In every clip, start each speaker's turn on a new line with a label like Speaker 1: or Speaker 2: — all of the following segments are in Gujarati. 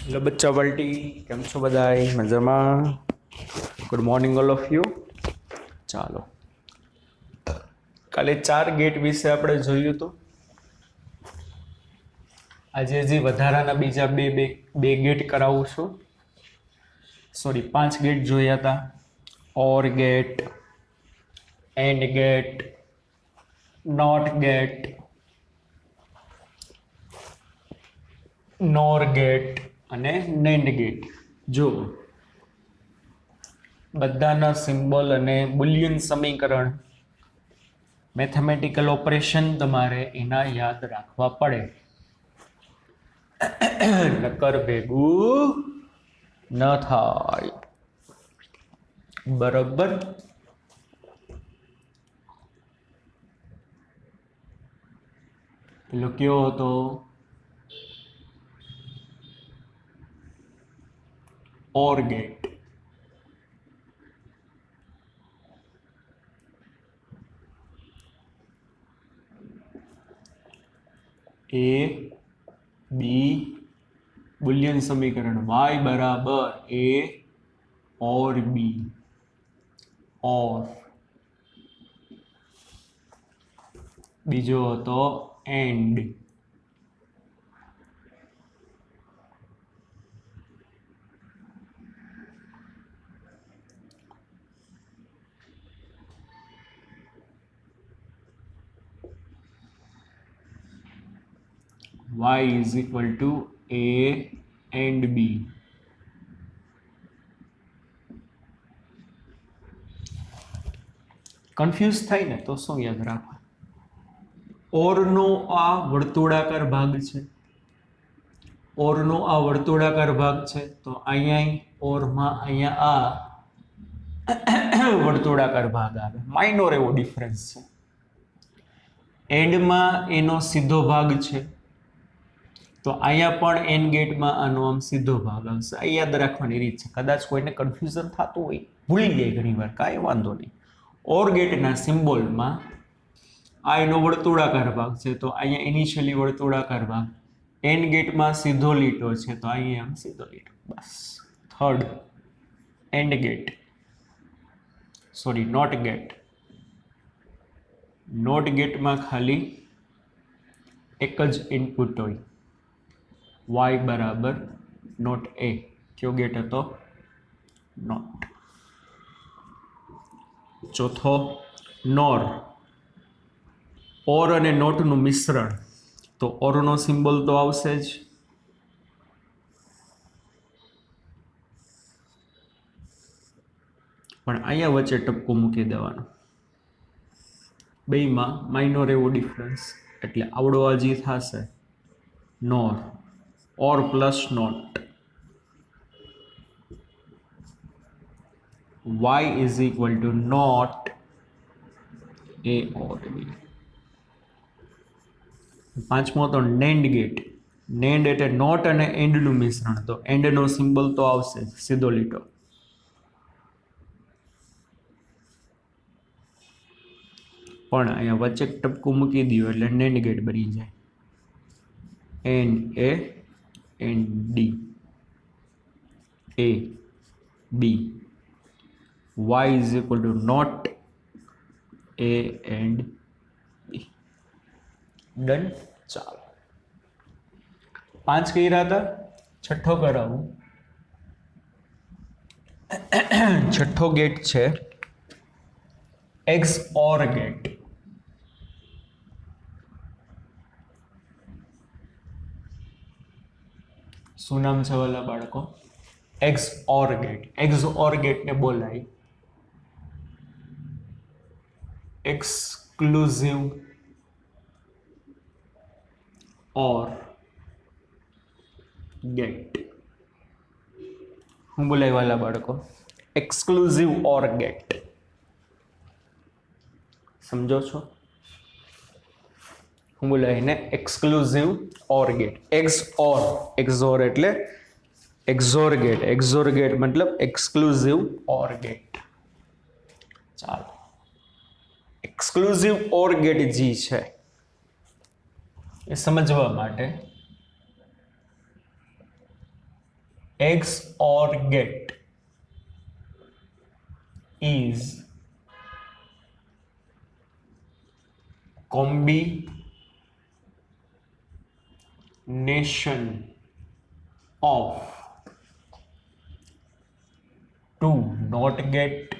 Speaker 1: હેલો બચ્ચા બલ્ટી, કેમ છો બધાય? મજામાં? Good morning all of you. ચાલો, કાલે 4 ગેટ વિશે આપણે જોયું હતું. આજે હજી વધારાના બીજા બે ગેટ કરાવું છું. સોરી, 5 ગેટ જોયા હતા. OR gate, AND gate, NOT gate, NOR gate અને નેન્ડ ગેટ. જો બધાના સિમ્બોલ અને બુલિયન સમીકરણ, મેથેમેટિકલ ઓપરેશન તમારે એના યાદ રાખવા પડે, નકર ભેગું ન થાય. બરોબર? પેલો કયો હતો? Or get. A B Boolean સમીકરણ y બરાબર a ઓર બી, ઓર બીજો હતો and. y is equal to a and b. Confuse થાય ને તો શું યાદ રાખવા? ઓરનો આ વર્તુળાકાર ભાગ છે, ઓરનો આ વર્તુળાકાર ભાગ છે, તો અહીંયા ઓરમાં અહીંયા આ વર્તુળાકાર ભાગ આવે. માઇનોર એવો ડિફરન્સ છે. એન્ડમાં એનો સીધો ભાગ છે, તો અહીંયા પણ એન ગેટમાં આનો આમ સીધો ભાગ આવશે. આ યાદ રાખવાની રીત છે. કદાચ કોઈને કન્ફ્યુઝન થતું હોય, ભૂલી જાય ઘણી વાર, કાંઈ વાંધો નહીં. ઓર ગેટના સિમ્બોલમાં આ એનો વર્તુળાકાર ભાગ છે, તો અહીંયા ઇનિશિયલી વર્તુળાકાર ભાગ. એન ગેટમાં સીધો લીટો છે, તો અહીંયા આમ સીધો લીટો. બસ. Third AND gate, sorry NOT gate. NOT ગેટમાં ખાલી એક જ ઇનપુટ હોય, y બરાબર નોટ a. કયો ગેટ હતો? નોટ. ચોથો નોર, ઓર અને નોટનું મિશ્રણ, તો ઓરનો સિમ્બોલ તો આવશે જ. પણ અહીંયા વચ્ચે ટપકું મૂકી દેવાનું. બેયમાં માઇનોર એવો ડિફરન્સ, એટલે આવડો હજી થશે NOR, OR plus NOT. y is equal to not a or b. પાંચમો તો નેન્ડ ગેટ. નેન્ડ એટલે નોટ અને એન્ડનું મિશ્રણ, તો એન્ડનો સિમ્બોલ તો આવશે સીધો લીટો. પણ અહીંયા વચ્ચે ટપકું મૂકી દો એટલે નેન્ડ ગેટ બની જાય. N A N D, A B, y is equal to not a and b. Done. ચાલો, 5 કર્યા હતા. છઠ્ઠો કરાવું. છઠ્ઠો ગેટ છે એક્સ ઓર ગેટ. શું નામ છે વાલા બાળકો? X or get. એક્સ ઓર ગેટને બોલાય એક્સક્લુઝિવ ઓર ગેટ. હું બોલાય વાલા બાળકો? Exclusive or get. સમજો છો? હું બોલાય ને એક્સક્લુઝિવ ઓર ગેટ. એક્સોર એટલે એક્ઝોર ગેટ. એક્ઝોર ગેટ મતલબ એક્સક્લુઝિવ ઓર ગેટ. ચાલો, એક્સક્લુઝિવ ઓર ગેટ જી છે એ સમજવા માટે XOR gate is combination of two NOT gate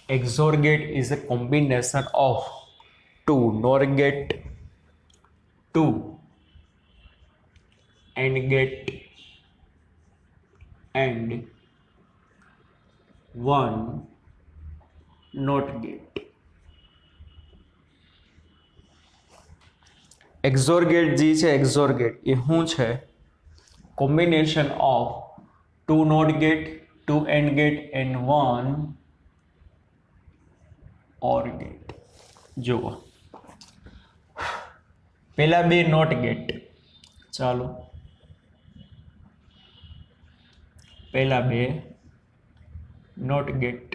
Speaker 1: XOR gate is a combination of two NOR gate, two AND gate and one NOT gate. XOR gate जी છે XOR gate એ શું છે? combination of two NOT gate, two AND gate and one OR gate. જુઓ પેલા બે NOT gate, ચાલો પેલા બે NOT gate.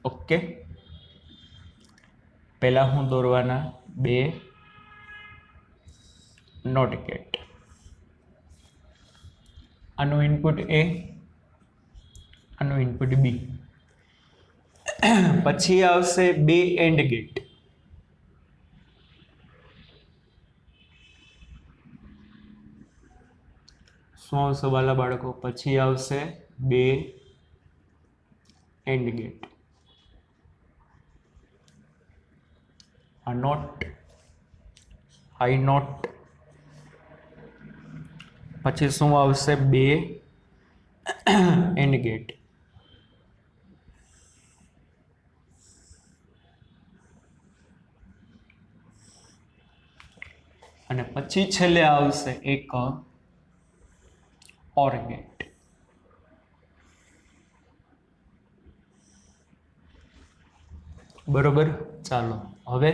Speaker 1: ઓકે, પહેલા હું દોરવાના બે NOT gate. આનું ઇનપુટ A, આનું ઇનપુટ B. પછી આવશે બે AND gate. શું આવશે વાલા બાળકો? પછી આવશે બે AND gate. આ નોટ, હાઈ નોટ. પછી શું આવશે? બે AND gate. અને પછી છેલ્લે આવશે એક OR gate. બરોબર, ચાલો હવે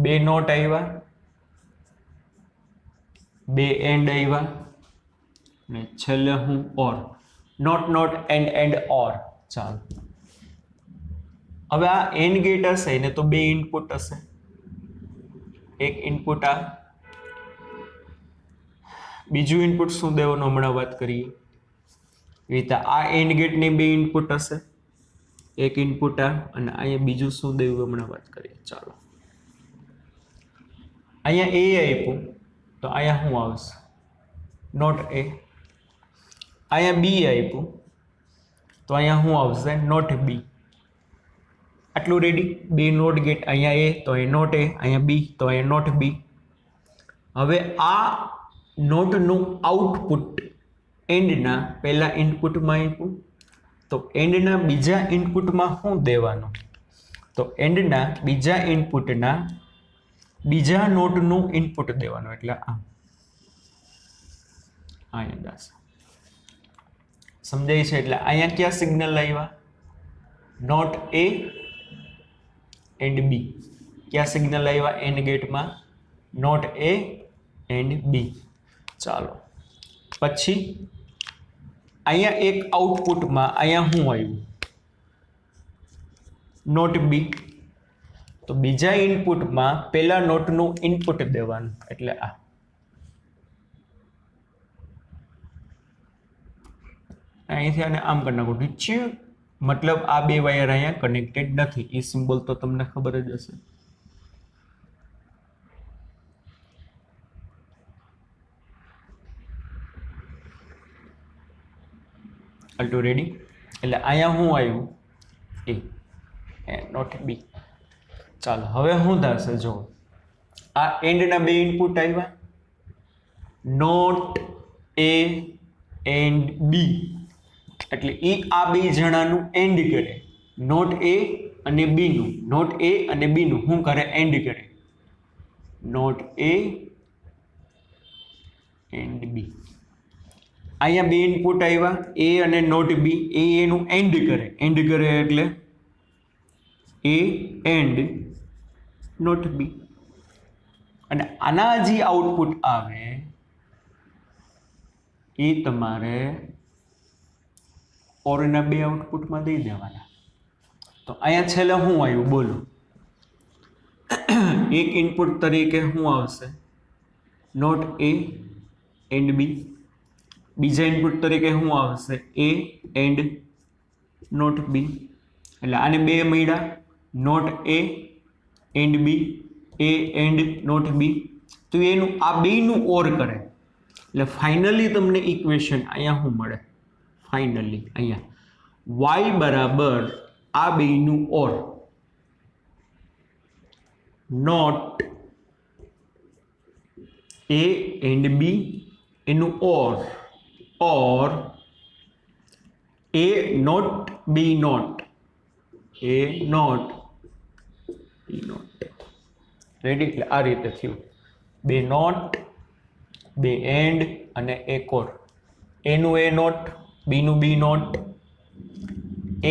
Speaker 1: બે નોટ આવ્યા, બે એન્ડ આવ્યા ને છેલ્લે હું OR. Not not and and OR. ચાલો હવે આ એન્ડ ગેટ હશે ને તો બે ઇનપુટ હશે. એક ઇનપુટ આ, બીજું ઇનપુટ શું દેવાનું હમણાં વાત કરીએ. એ રીતે આ એન્ડ ગેટની બે ઇનપુટ હશે, એક ઇનપુટ આ અને અહીંયા બીજું શું દેવું હમણાં વાત કરીએ. ચાલો અહીંયા A આપ્યું તો અહીંયા શું આવશે? Not A. અહીંયા B આપ્યું તો અહીંયા શું આવશે? Not B. આટલું રેડી. બે નોટ ગેટ, અહીંયા A તો એ નોટ A, અહીંયા B તો એ નોટ B. હવે આ નોટનું આઉટપુટ એન્ડના પહેલા ઇનપુટમાં આપ્યું તો એન્ડના બીજા ઇનપુટમાં શું દેવાનું? તો એન્ડના બીજા ઇનપુટના બીજા નોટનું ઇનપુટ દેવાનું. એટલે અહીંયા દાસ સમજાય છે? એટલે અહીંયા ક્યાં સિગ્નલ આવ્યા? NOT A and B. ક્યાં સિગ્નલ આવ્યા? એન્ડ ગેટમાં નોટ A એન્ડ B. ચાલો પછી અહીંયા એક આઉટપુટમાં અહીંયા શું આવ્યું? NOT B. તો બીજા ઇનપુટમાં પહેલા નોટનું ઇનપુટ દેવાનું. એટલે આ અહીંથી આને આમ કરી નાખો. ઠીક છે? મતલબ આ બે વાયર અહીંયા કનેક્ટેડ નથી. એ સિમ્બોલ તો તમને ખબર જ હશે. અલ્ટુ રેડી. એટલે અહીંયા શું આવ્યું? A not B. ચાલો હવે શું થશે? જો આ એન્ડના બે ઇનપુટ આવ્યા, નોટ A એન્ડ B. એટલે એ આ બે જણાનું એન્ડ કરે. નોટ A અને B નું, નોટ A અને B નું શું કરે? એન્ડ કરે. Not A and B. અહીંયા બે ઇનપુટ આવ્યા, A અને નોટ B. એ એનું એન્ડ કરે. એન્ડ કરે એટલે A એન્ડ નોટ B. અને આના જે આઉટપુટ આવે એ તમારે ઓરના બે આઉટપુટમાં દઈ દેવાના. તો અહીંયા છેલ્લે શું આવ્યું? બોલો. એક ઇનપુટ તરીકે શું આવશે? Not A and B. બીજા ઇનપુટ તરીકે શું આવશે? A and not B. એટલે આને બે મળ્યા, not A and B, A and not B. તો એનું આ બેયનું ઓર કરે એટલે ફાઇનલી તમને ઇક્વેશન અહીંયા શું મળે? ફાઇનલી અહીંયા વાય બરાબર આ બેયનું ઓર, નોટ એ એન્ડ બી એનું OR A not B not, A not B NOT. Ready? એટલે આ રીતે થયું, બે નોટ, બે એન્ડ અને એક ઓર. એનું એ નોટ, બીનું બી નોટ,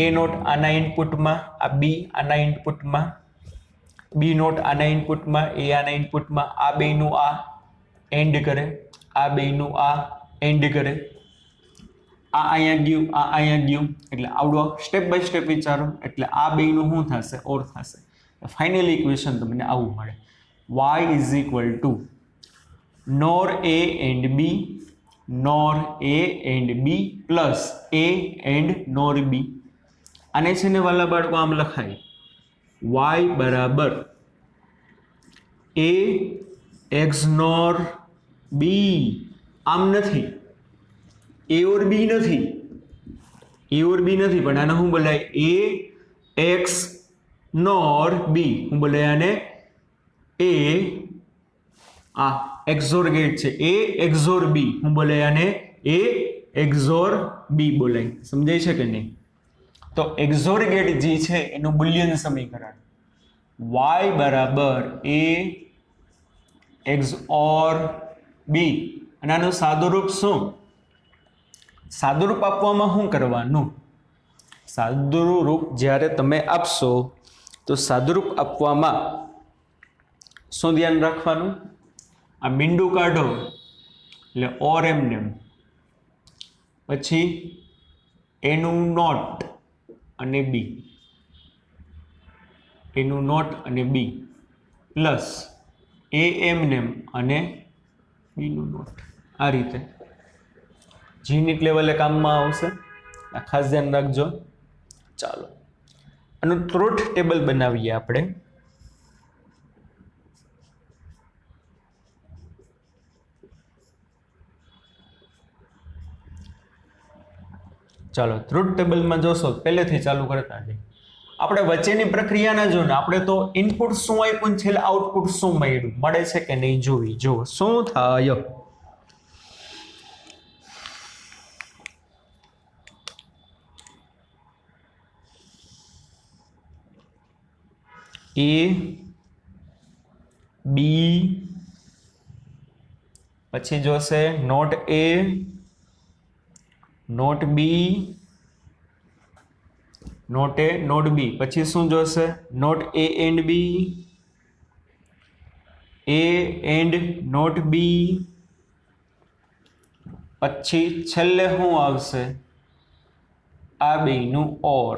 Speaker 1: એ નોટ આના ઇનપુટમાં, આ બી આના ઇનપુટમાં, બી નોટ આના ઇનપુટમાં, એ આના ઇનપુટમાં, આ બેયનું આ એન્ડ કરે, આ બેયનું આ એન્ડ કરે, આ અહીંયા ગયું, આ અહીંયા ગયું. એટલે આવડો સ્ટેપ બાય સ્ટેપ વિચારો એટલે આ બેયનું શું થશે? ઓર થશે. ફાઇનલ ઇક્વેશન તમને આવું મળે, y is equal to NOR A and B, NOR A and B plus A AND NOR B. આને છે ને વાલા બાળકો આમ લખાય, y બરાબર એ એક્સ નોર બી. આમ નથી, એ ઓર બી નથી, એ ઓર બી નથી, પણ આને શું બોલાય? એ એક્સ નોર બી. હું બોલાય આને? એ આ એક્ઝોર ગેટ છે, એ એક્ઝોર બી. હું બોલાય આને? એ એક્ઝોર બી બોલાય. સમજાય છે કે નહીં? તો એક્ઝોર ગેટ જે છે એનું બુલિયન સમીકરણ y બરાબર એ એક્સ ઓર બી. અને આનું સાદુરૂપ શું? સાદુરૂપ આપવામાં શું કરવાનું? સાદુરૂપ જ્યારે તમે આપશો તો સાદુરૂપ આપવામાં શું ધ્યાન રાખવાનું? આ મીંડું કાઢો એટલે ઓર એમને, પછી એનું નોટ અને બી, એનું નોટ અને બી પ્લસ એ એમને અને બીનું નોટ. આ રીતે જીનિટ લેવલે કામમાં આવશે, આ ખાસ ધ્યાન રાખજો. ચાલો આનું ટ્રુથ ટેબલ બનાવીએ આપણે. ચાલો ટ્રુથ ટેબલમાં જોશો, પહેલેથી ચાલુ કરતા જઈએ. આપણે વચ્ચેની પ્રક્રિયા ના જો ને, આપણે તો ઇનપુટ શું આપ્યું, છેલ્લે આઉટપુટ શું મળ્યું, મળે છે કે નહીં જોવી. જો શું થાય, એ બી, પછી જોશે not A not B, not A not B, પછી શું જોશે? Not A and B, A and not B, પછી છેલ્લે શું આવશે? આ બેયનું ઓર.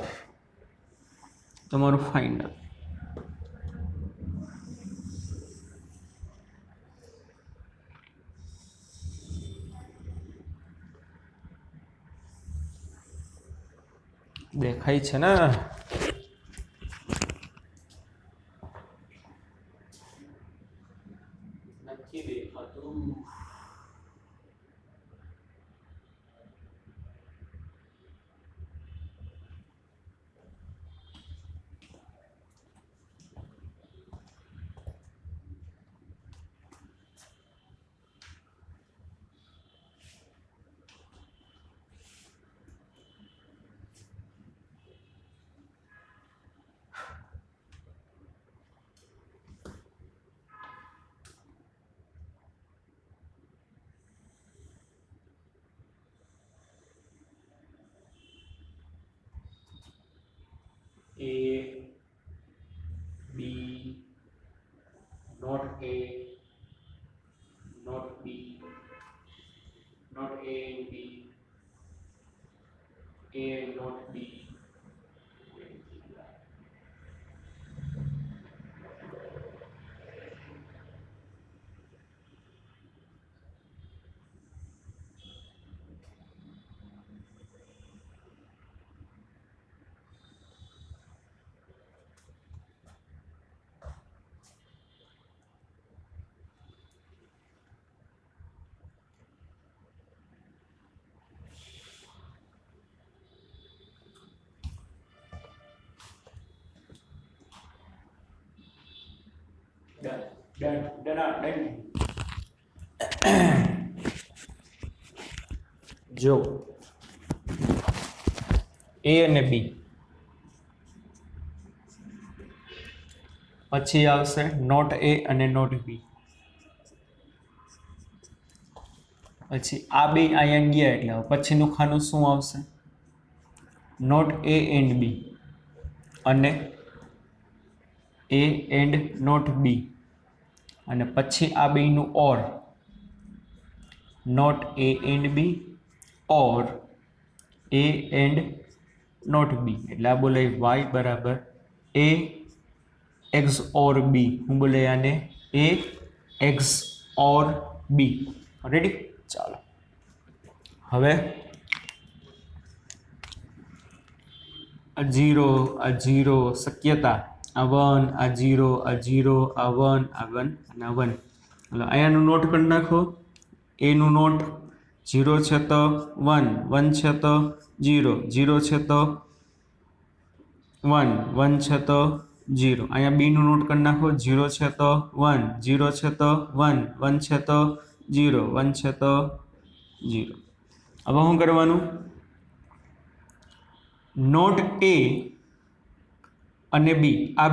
Speaker 1: તમારું ફાઇનલ. દેખાય છે ને? નથી દેખાતું. A, B, not A, not B, not A and B, A and not B. જો એ અને બી, પછી આવશે નોટ એ અને નોટ બી, પછી આ બે અહીંયા ગયા એટલે પછીનું ખાનું શું આવશે? નોટ એ એન્ડ બી અને એ એન્ડ નોટ બી, અને પછી આ બેનું or not A and B or A and not B, એટલે આ બોલે વાય બરાબર એ એક્સ ઓર બી. હું બોલે આને એ એક્સ ઓર બી. રેડી? ચાલો હવે આ 0 આ 0 શક્યતા, આ 1 આ 0 આ 0 આ 1 આ 1 અને આ 1. એટલે અહીંયાનું નોટ કરી નાખો. એનું નોટ 0 છે તો 1, 1 છે તો 0, 0 છે તો 1, 1 છે તો 0. અહીંયા બી નું નોટ કરી નાખો. 0 છે તો 1, 0 છે તો 1, 1 છે તો 0, 1 છે તો 0. હવે શું કરવાનું? નોટ એ અને બી, આ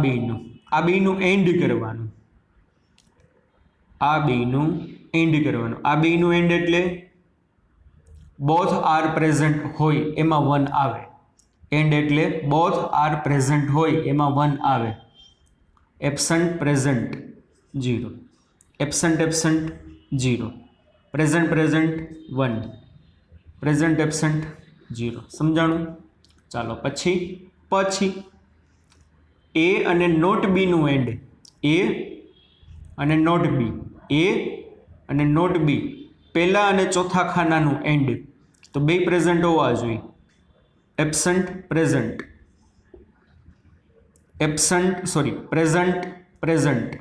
Speaker 1: બેનું એન્ડ કરવાનું. આ બેનું એન્ડ કરવાનું. આ બેનું એન્ડ એટલે બોથ આર પ્રેઝન્ટ હોય એમાં 1 આવે. એન્ડ એટલે બોથ આર પ્રેઝન્ટ હોય એમાં 1 આવે. Absent present 0, absent absent 0, present present 1, present absent 0. સમજાણું? ચાલો પછી એ અને નોટ બી નું એન્ડ, એ અને નોટ બી, એ અને નોટ બી પહેલા અને ચોથા ખાનાનું એન્ડ, તો બે પ્રેઝન્ટ હોવા જોઈએ. Absent present, absent sorry present present,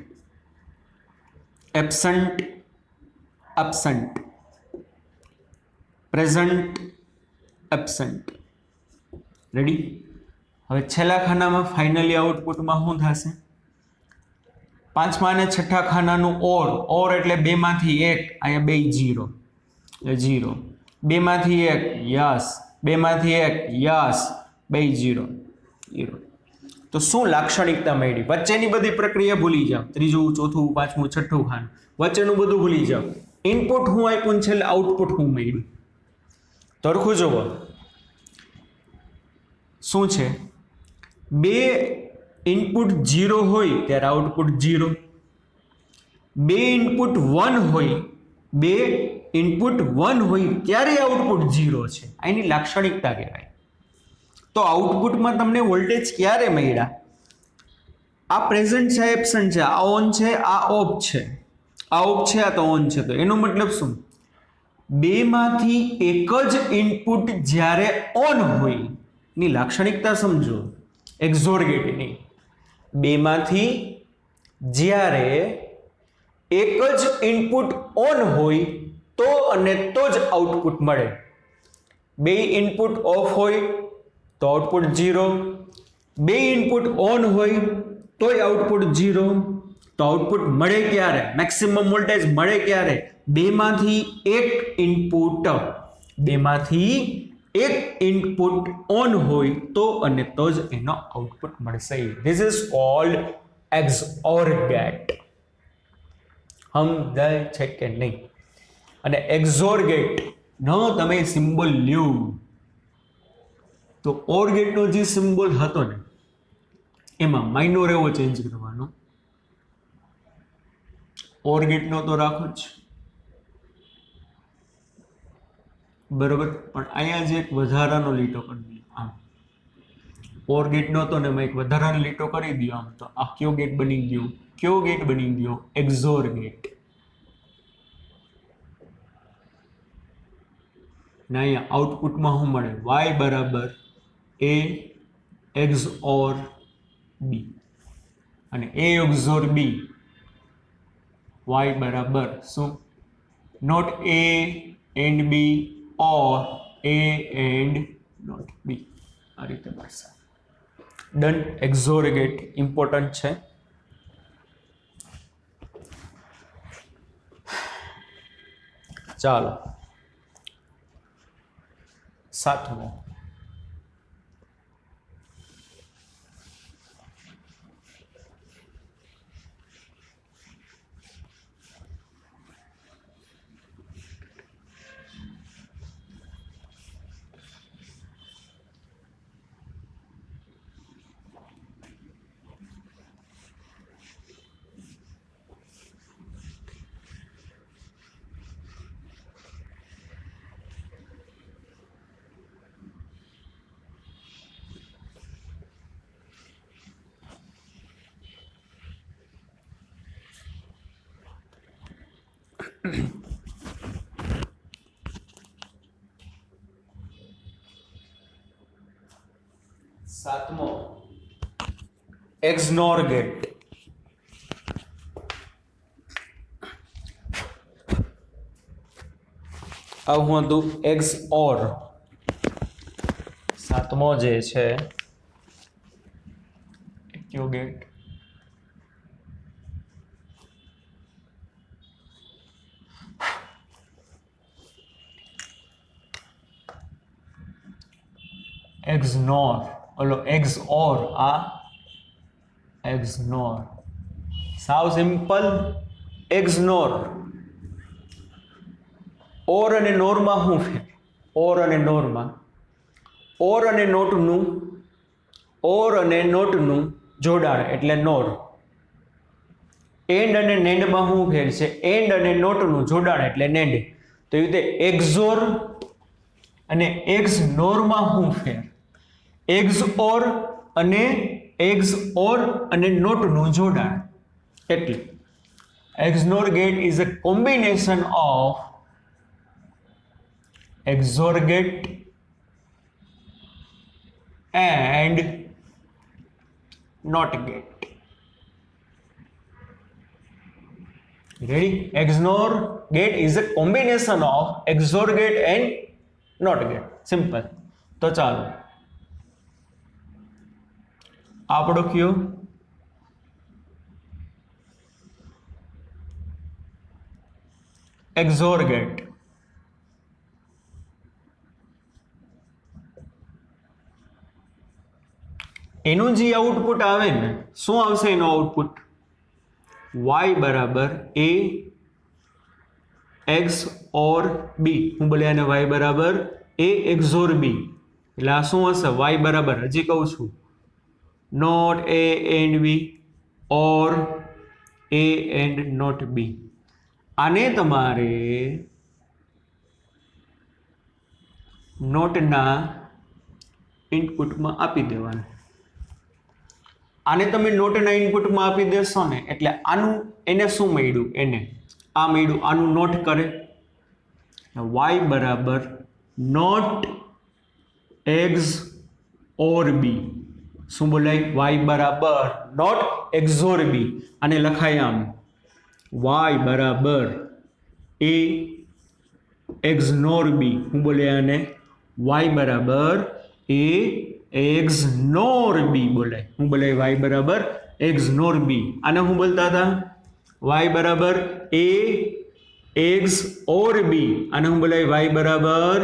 Speaker 1: absent absent, present absent. Ready? હવે છેલ્લા ખાનામાં ફાઇનલી આઉટપુટમાં શું થશે? પાંચમા અને છઠ્ઠા ખાનાનું ઓર એટલે બેમાંથી એક, અહીંયા બે 0 એટલે 0, બેમાંથી એક યસ, બેમાંથી એક યસ, બે 0 0. તો શું લાક્ષણિકતા મળી? વચ્ચેની બધી પ્રક્રિયા ભૂલી જાઓ. ત્રીજું, ચોથું, પાંચમું, છઠ્ઠું ખાનું વચ્ચેનું બધું ભૂલી જાઓ. ઇનપુટ હું આપ્યું છે એટલે આઉટપુટ હું મળ્યું. તરખું જોવો શું છે? બે ઇનપુટ 0 હોય ત્યારે આઉટપુટ 0, બે ઇનપુટ 1 હોય, બે ઇનપુટ 1 હોય ત્યારે આઉટપુટ 0 છે. આની લાક્ષણિકતા કહેવાય. તો આઉટપુટમાં તમને વોલ્ટેજ ક્યારે મળ્યા? આ પ્રેઝન્ટ છે, એબસન્ટ છે, આ ઓન છે, આ ઓફ છે, આ ઓફ છે, આ તો ઓન છે. તો એનો મતલબ શું? બેમાંથી એક જ ઇનપુટ જ્યારે ઓન હોય ની લાક્ષણિકતા સમજો. એક્ઝોર ગેટની બેમાંથી જ્યારે એક જ ઇનપુટ ઓન હોય તો અને તો જ આઉટપુટ મળે. બે ઇનપુટ ઓફ હોય તો આઉટપુટ 0, બે ઇનપુટ ઓન હોય તોય આઉટપુટ 0. તો આઉટપુટ મળે ક્યારે? મેક્સિમમ વોલ્ટેજ મળે ક્યારે? બેમાંથી એક ઇનપુટ ઓન હોય તો અને તો જ એનો આઉટપુટ મળશે. This is called XOR gate. સમજાય છે કે નહીં? અને XOR ગેટ નો તમે સિમ્બોલ લ્યો તો OR ગેટનો જે સિમ્બોલ હતો ને એમાં માઇનોર એવો ચેન્જ કરવાનો. OR ગેટનો તો રાખો જ બરોબર, પણ અહીંયા જે એક વધારાનો લીટો કરી દો આમ. OR ગેટનો તો ને મેં એક વધારાનો લીટો કરી દો આમ, તો આ કયો ગેટ બની ગયો? કયો ગેટ બની ગયો? XOR gate. ને અહીંયા આઉટપુટમાં શું મળે? Y બરાબર A XOR B, અને A XOR B Y બરાબર શું? Not A and B or A and not B. આ રીતે મળશે. ડન. XOR ગેટ ઇમ્પોર્ટન્ટ છે. ચાલો, સાતમો. સાતમો, એક્સનોર ગેટ. આવું હતું એક્સ ઓર. સાતમો જે છે કયો ગેટ? એક્સનોર. ઓલો એક્સ ઓર, આ એક્સનોર. સાવ સિમ્પલ. એક્સનોર. ઓર અને નોરમાં શું ફેર? ઓર અને નોરમાં, ઓર અને નોટનું, ઓર અને નોટનું જોડાણ એટલે નોર. એન્ડ અને નેન્ડમાં શું ફેર છે? એન્ડ અને નોટનું જોડાણ એટલે નેન્ડ. તો એ રીતે એક્સોર અને એક્સનોરમાં શું ફેર? એક્સઓર અને એક્સઓર અને નોટનું જોડાણ. એટલે XNOR gate is a combination of XOR gate and NOT gate. Ready? XOR gate is a combination of XOR gate and NOT gate. Simple. તો ચાલો આપણો કયો XOR gate. એનું જે આઉટપુટ આવે ને, શું આવશે એનો આઉટપુટ? y બરાબર a x ઓર b. હું બોલે અને y બરાબર a XOR b. એટલે આ શું હશે? y બરાબર, હજી કહું છું, not a and b or a and not b. આને તમારે નોટના ઇનપુટમાં આપી દેવાનું. આને તમે નોટના ઇનપુટમાં આપી દેશો ને એટલે આનું એને શું મળ્યું? એને આ મળ્યું. આનું નોટ કરે y બરાબર નોટ એક્સ ઓર બી. શું બોલાય? y બરાબર નોટ XOR b. આને લખાય આમ y બરાબર a XNOR b. હું બોલે આને y બરાબર a XNOR b બોલાય. હું બોલાય y બરાબર XNOR b. આને હું બોલતા હતા y બરાબર a XOR b. આને હું બોલાય y બરાબર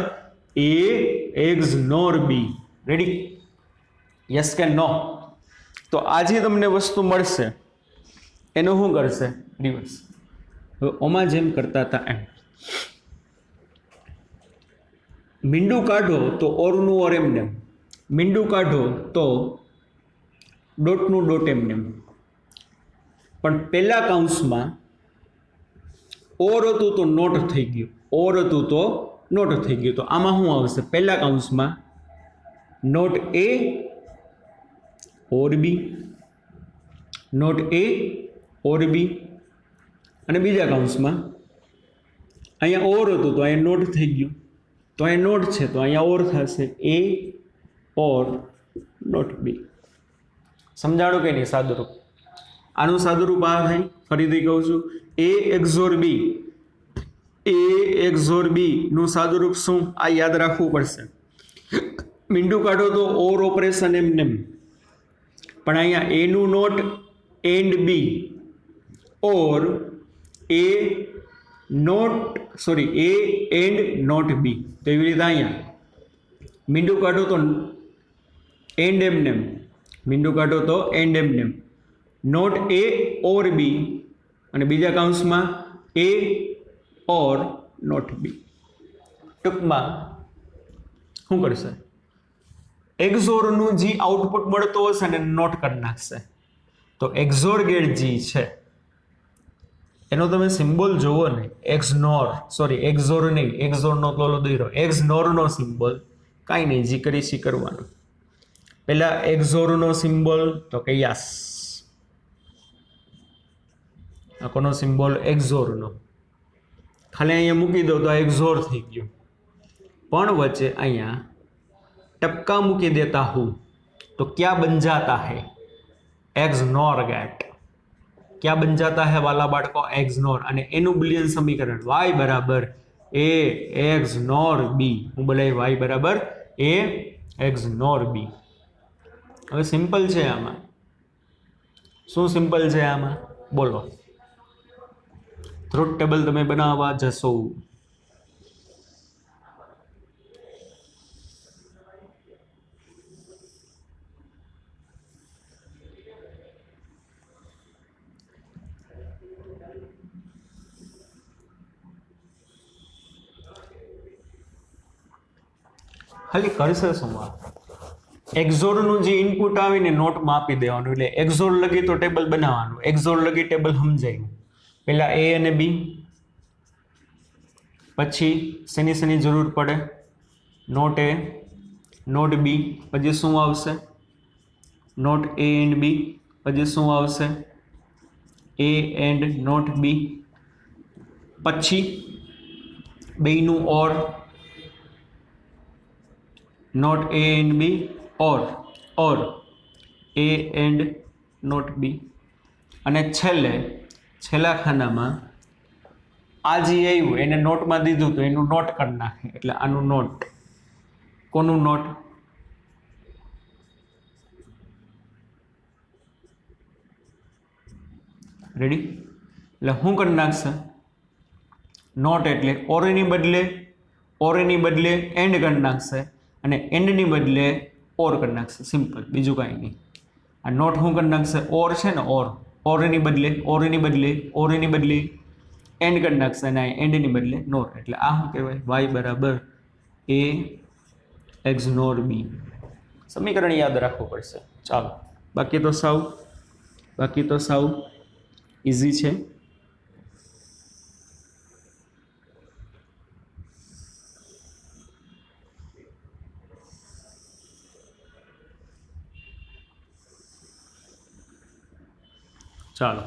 Speaker 1: a XNOR b. Ready? Yes કે નો? તો આજે તમને વસ્તુ મળશે એનું શું કરશે? રિવર્સ. હવે ઓમાં જેમ કરતા હતા એમ મીંડું કાઢો તો ઓરનું ઓર એમને, મીંડું કાઢો તો ડોટનું ડોટ એમને. પણ પહેલા કૌંસમાં ઓર હતું તો નોટ થઈ ગયું, ઓર હતું તો નોટ થઈ ગયું. તો આમાં શું આવશે? પહેલા કૌંસમાં not A or B, not A ઓર બી. અને બીજા કૌંસમાં અહીંયા ઓર હતું તો અહીંયા નોટ થઈ ગયું, તો અહીંયા નોટ છે તો અહીંયા ઓર થશે, એ ઓર નોટ બી. સમજાણું કે નહીં? સાદુરૂપ. આનું સાદુરૂપ આ થાય. ફરીથી કહું છું, એ XOR બી, એ XOR બી નું સાદુરૂપ શું? આ યાદ રાખવું પડશે. મીંડું કાઢો તો ઓર ઓપરેશન એમને, પણ અહીંયા એનું not and B or A A and not B. તો એવી રીતે અહીંયા મીંડું કાઢો તો એન્ડ એમનેમ, મીંડું કાઢો તો એન્ડ એમનેમ, નોટ એ ઓર બી, અને બીજા કાઉન્સમાં એ ઓર નોટ બી. ટૂંકમાં શું કરશે, એક્ઝોરનું જે આઉટપુટ મળતો હશે ને નોટ કરી નાખશે. તો એક્ઝોર ગેટ જે છે એનો તમે સિમ્બોલ જોવો ને, એક્ઝોર નહીં, એક્ઝોરનો તોલો દોર્યો, એક્ઝનોરનો સિમ્બોલ કાંઈ નહીં, જી કરી સી કરવાનું. પેલા એક્ઝોરનો સિમ્બોલ તો કે યસ, આ કોનો સિમ્બોલ, એક્ઝોરનો. ખાલી અહીંયા મૂકી દો તો એક્ઝોર થઈ ગયું, પણ વચ્ચે અહીંયા टपका મૂકી દેતા હું तो क्या बन जाता है, एक्सनोर गेट. क्या बन जाता है वाला बाળકો, एक्सनोर. અને એનું બુલિયન સમીકરણ y બરાબર a एक्सनोर b. હું બોલાય y બરાબર a एक्सनोर b. હવે સિમ્પલ છે આમાં. શું સિમ્પલ છે આમાં બોલો? ટ્રુથ ટેબલ તમે બનાવવા જશો. ખાલી કરશે શું, આ એક્ઝોરનું જે ઇનપુટ આવીને નોટમાં આપી દેવાનું, એટલે એક્ઝોર લગી તો ટેબલ બનાવવાનું, એક્ઝોર લગી ટેબલ સમજાયું. પહેલા એ અને બી, પછી શેની જરૂર પડે, નોટ એ નોટ બી, પછી શું આવશે, નોટ એ એન્ડ બી, પછી શું આવશે, એ એન્ડ નોટ બી, પછી બેયનું ઓર, नॉट ए एंड बी और ए एंड नॉट बी. અને છેલ્લા ખાનામાં આ જે આવ્યું એને નોટમાં દીધું તો એનું નોટ કરી નાખે, એટલે આનું નોટ. કોનું નોટ, રેડી? એટલે શું કરી નાખશે, નોટ એટલે ઓરની બદલે એન્ડ કરી નાખશે, અને એન્ડની બદલે ઓર કરી નાખશે. સિમ્પલ, બીજું કાંઈ નહીં. આ નોટ શું કરી નાખશે, ઓર છે ને, ઓરની બદલે એન્ડ કરી નાખશે, અને એન્ડની બદલે નોર. એટલે આ શું કહેવાય, વાય બરાબર એ એક્સનોર બી. સમીકરણ યાદ રાખવું પડશે. ચાલો, બાકી તો સાવ ઇઝી છે. ચાલો,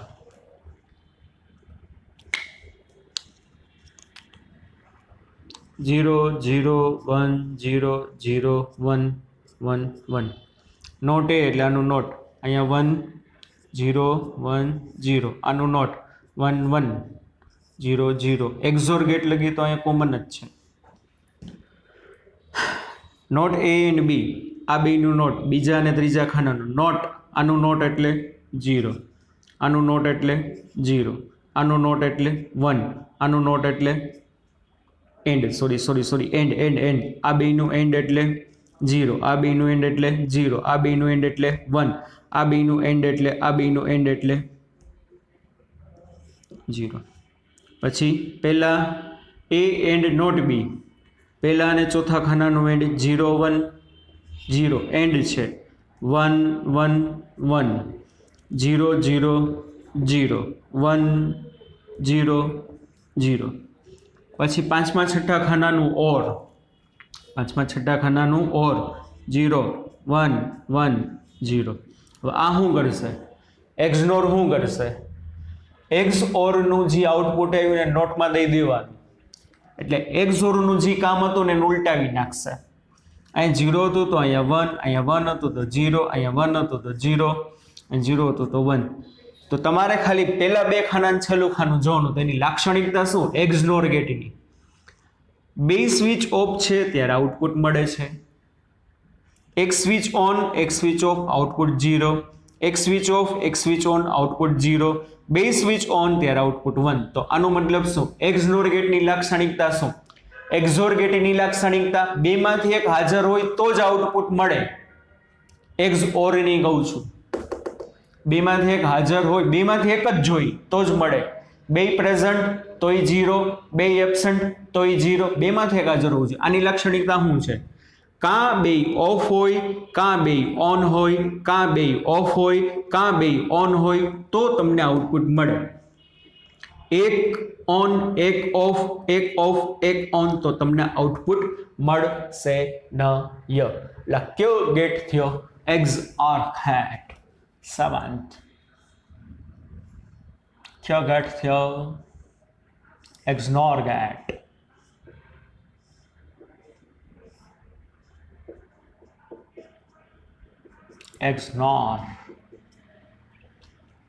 Speaker 1: जीरो 0 1 0 0 1 1 1. નોટ એ એટલે આનું નોટ, અહીંયા 1 0 1 0, આનું નોટ 1 1 0 0. એક્ઝોર ગેટ લગી તો અહીંયા કોમન જ છે. નોટ એ એન્ડ બી, આ બેયનું નોટ, બીજા અને ત્રીજા ખાનાનું નોટ. આનું નોટ એટલે 0, આનું નોટ એટલે 0, આનું નોટ એટલે 1, આનું નોટ એટલે એન્ડ, એન્ડ. આ બેયનું એન્ડ એટલે 0, આ બેયનું એન્ડ એટલે 0, આ બેયનું એન્ડ એટલે 1, આ બેયનું એન્ડ એટલે 0. પછી પહેલા એ એન્ડ નોટ બી, પહેલા અને ચોથા ખાનાનું એન્ડ 0 1 0, એન્ડ છે 1 1 1, 0 0 0 1 0 0. પછી પાંચમા છઠ્ઠા ખાનાનું ઓર, 0 1 1 0. હવે આ શું કરશે, એક્સનોર શું કરશે, એક્સઓરનું જે આઉટપુટ આવ્યું એને નોટમાં દઈ દેવાનું, એટલે એક્સઓરનું જે કામ હતું ને એને ઉલટાવી નાખશે. અહીં 0 હતું તો અહીંયા 1, અહીંયા 1 હતું તો 0, અહીંયા 1 હતું તો 0, અને 0 હતું તો 1. તો તમારે ખાલી પહેલા બે ખાના છેલ્લું ખાનું જોવાનું, તેની લાક્ષણિકતા શું, એક્સનોર ગેટની. બે સ્વિચ ઓફ છે ત્યારે આઉટપુટ મળે છે, એક સ્વિચ ઓન એક સ્વિચ ઓફ, આઉટપુટ 0, એક સ્વિચ ઓફ એક સ્વિચ ઓન આઉટપુટ 0, બે સ્વિચ ઓન ત્યારે આઉટપુટ 1. તો આનો મતલબ શું? XNOR ગેટની લાક્ષણિકતા શું? XOR ગેટની લાક્ષણિકતા બેમાંથી એક હાજર હોય તો જ આઉટપુટ મળે. XOR ની કહું છું, બેમાંથી એક હાજર હોય, બેમાંથી એક જ જોઈ તો જ મળે. બે પ્રેઝન્ટ તોય 0, બે એબસન્ટ તોય 0, બેમાંથી એક હાજર હોવું જોઈએ. આની લાક્ષણિકતા શું છે? કાં બે ઓફ હોય, કાં બે ઓન હોય, કાં બે ઓફ હોય, કાં બે ઓન હોય તો તમને આઉટપુટ મળે. એક ઓન એક ઓફ, એક ઓફ એક ઓન તો તમને આઉટપુટ મળશે નહીં. એટલે કયો ગેટ થયો? XOR gate. શાબાશ. કયો ગેટ થયો? XNOR gate. XNOR.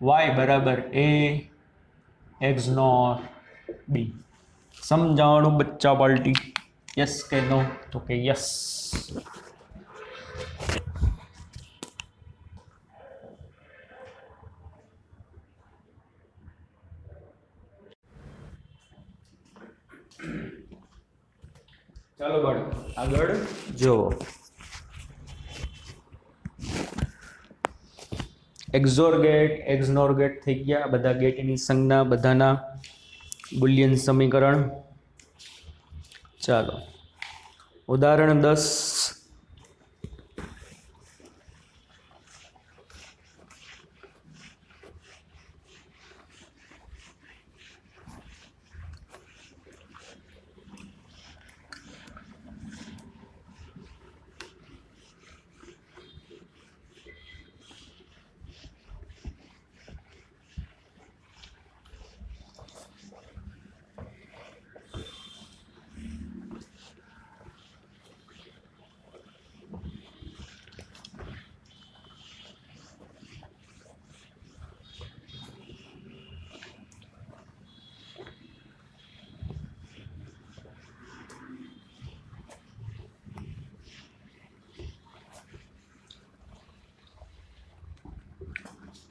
Speaker 1: Y બરાબર A XNOR B. સમજાણું બચ્ચા પાર્ટી? યસ કે નો? તો કે યસ. ચાલો બાળકો આગળ જો. XOR ગેટ, XNOR ગેટ થઈ ગયા. બધા ગેટની સંજ્ઞા, બધાના બુલિયન સમીકરણ. ચાલો ઉદાહરણ 10.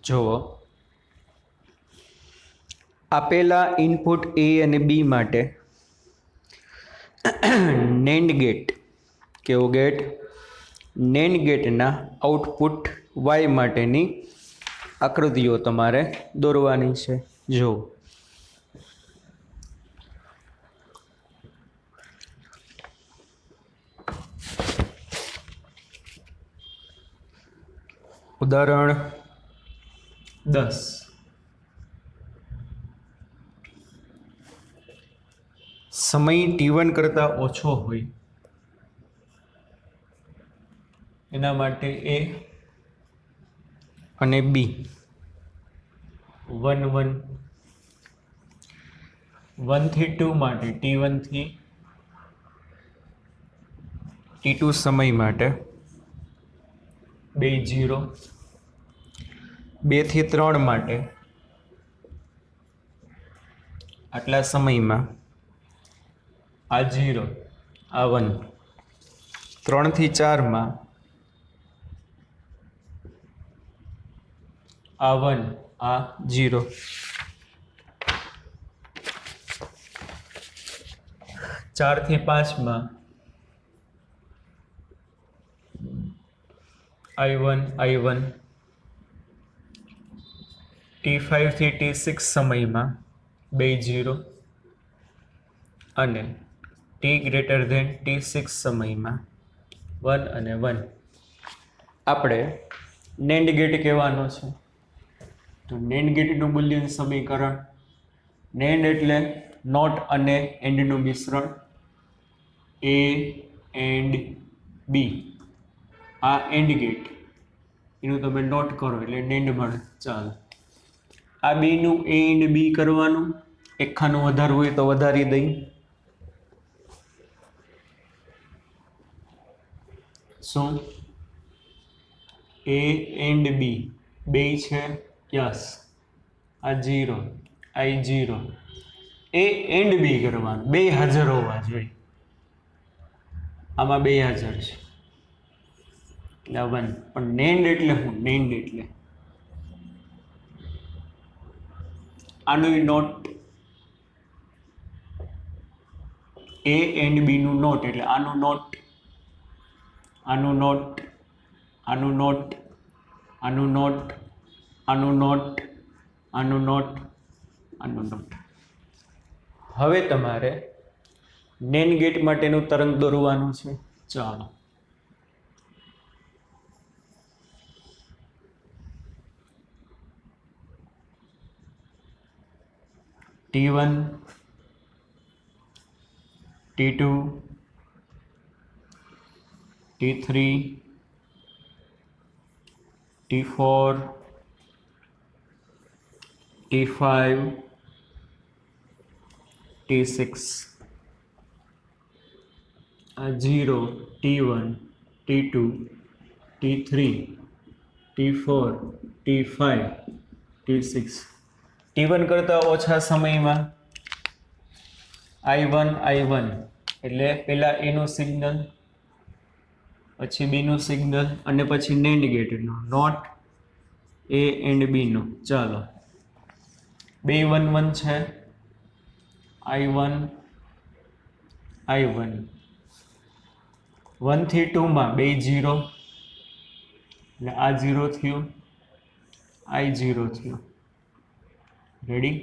Speaker 1: જુઓ, આપેલા ઇનપુટ A અને B માટે NAND ગેટ, કેવો ગેટ? NAND ગેટના આઉટપુટ Y માટેની આકૃતિઓ તમારે દોરવાની છે. જો ઉદાહરણ 10. સમય T1 કરતા ઓછો હોય એના માટે A અને B 1 1, 1 થી 2 માટે T1 થી T2 સમય માટે 2 0, 2 થી 3 માટે આટલા સમયમાં આ 0 આ 1, 3 થી 4 માં આ 1 આ 0, 4 થી 5 માં I1 I1, T5 થી T6 સમયમાં 2 0 અને T greater than T6 સમયમાં 1 અને 1. આપણે NAND ગેટ કહેવાનો છે. તો NAND ગેટનું બુલિયન સમીકરણ, NAND એટલે નોટ અને એન્ડનું મિશ્રણ, A એન્ડ B. આ એન્ડ ગેટ એનું તમે નોટ કરો એટલે NAND મળે. ચાલો આ બેનું A એન્ડ B કરવાનું. એક ખાનું વધારવું હોય તો વધારી દઈ. શું A એન્ડ B બે છે? યસ. આ 0 આ 0. A એન્ડ B કરવાનું, બે હાજર હોવા જોઈએ. આમાં બે હાજર છે એટલે 1. પણ NAND એટલે શું? NAND એટલે આનું નોટ એ એન્ડ બી નું નોટ એટલે આનું નોટ, આનું નોટ, આનું નોટ, આનું નોટ, આનું નોટ, આનું નોટ, આનું નોટ. હવે તમારે નેન ગેટ માટેનું તરંગ દોરવાનું છે. ચાલો T1 T2 T3 T4 T5 T6 0 T1 T2 T3 T4 T5 T6 T1 કરતાં ઓછા સમયમાં I1 એટલે પહેલાં એનું સિગ્નલ, પછી બીનું સિગ્નલ અને પછી નેન્ડ ગેટનો નોટ એ એન્ડ બીનો. ચાલો 2 1 1 છે, I1 1 થી 2 માં 2 0 એટલે આ 0 થયું, I0 થયું. રેડી?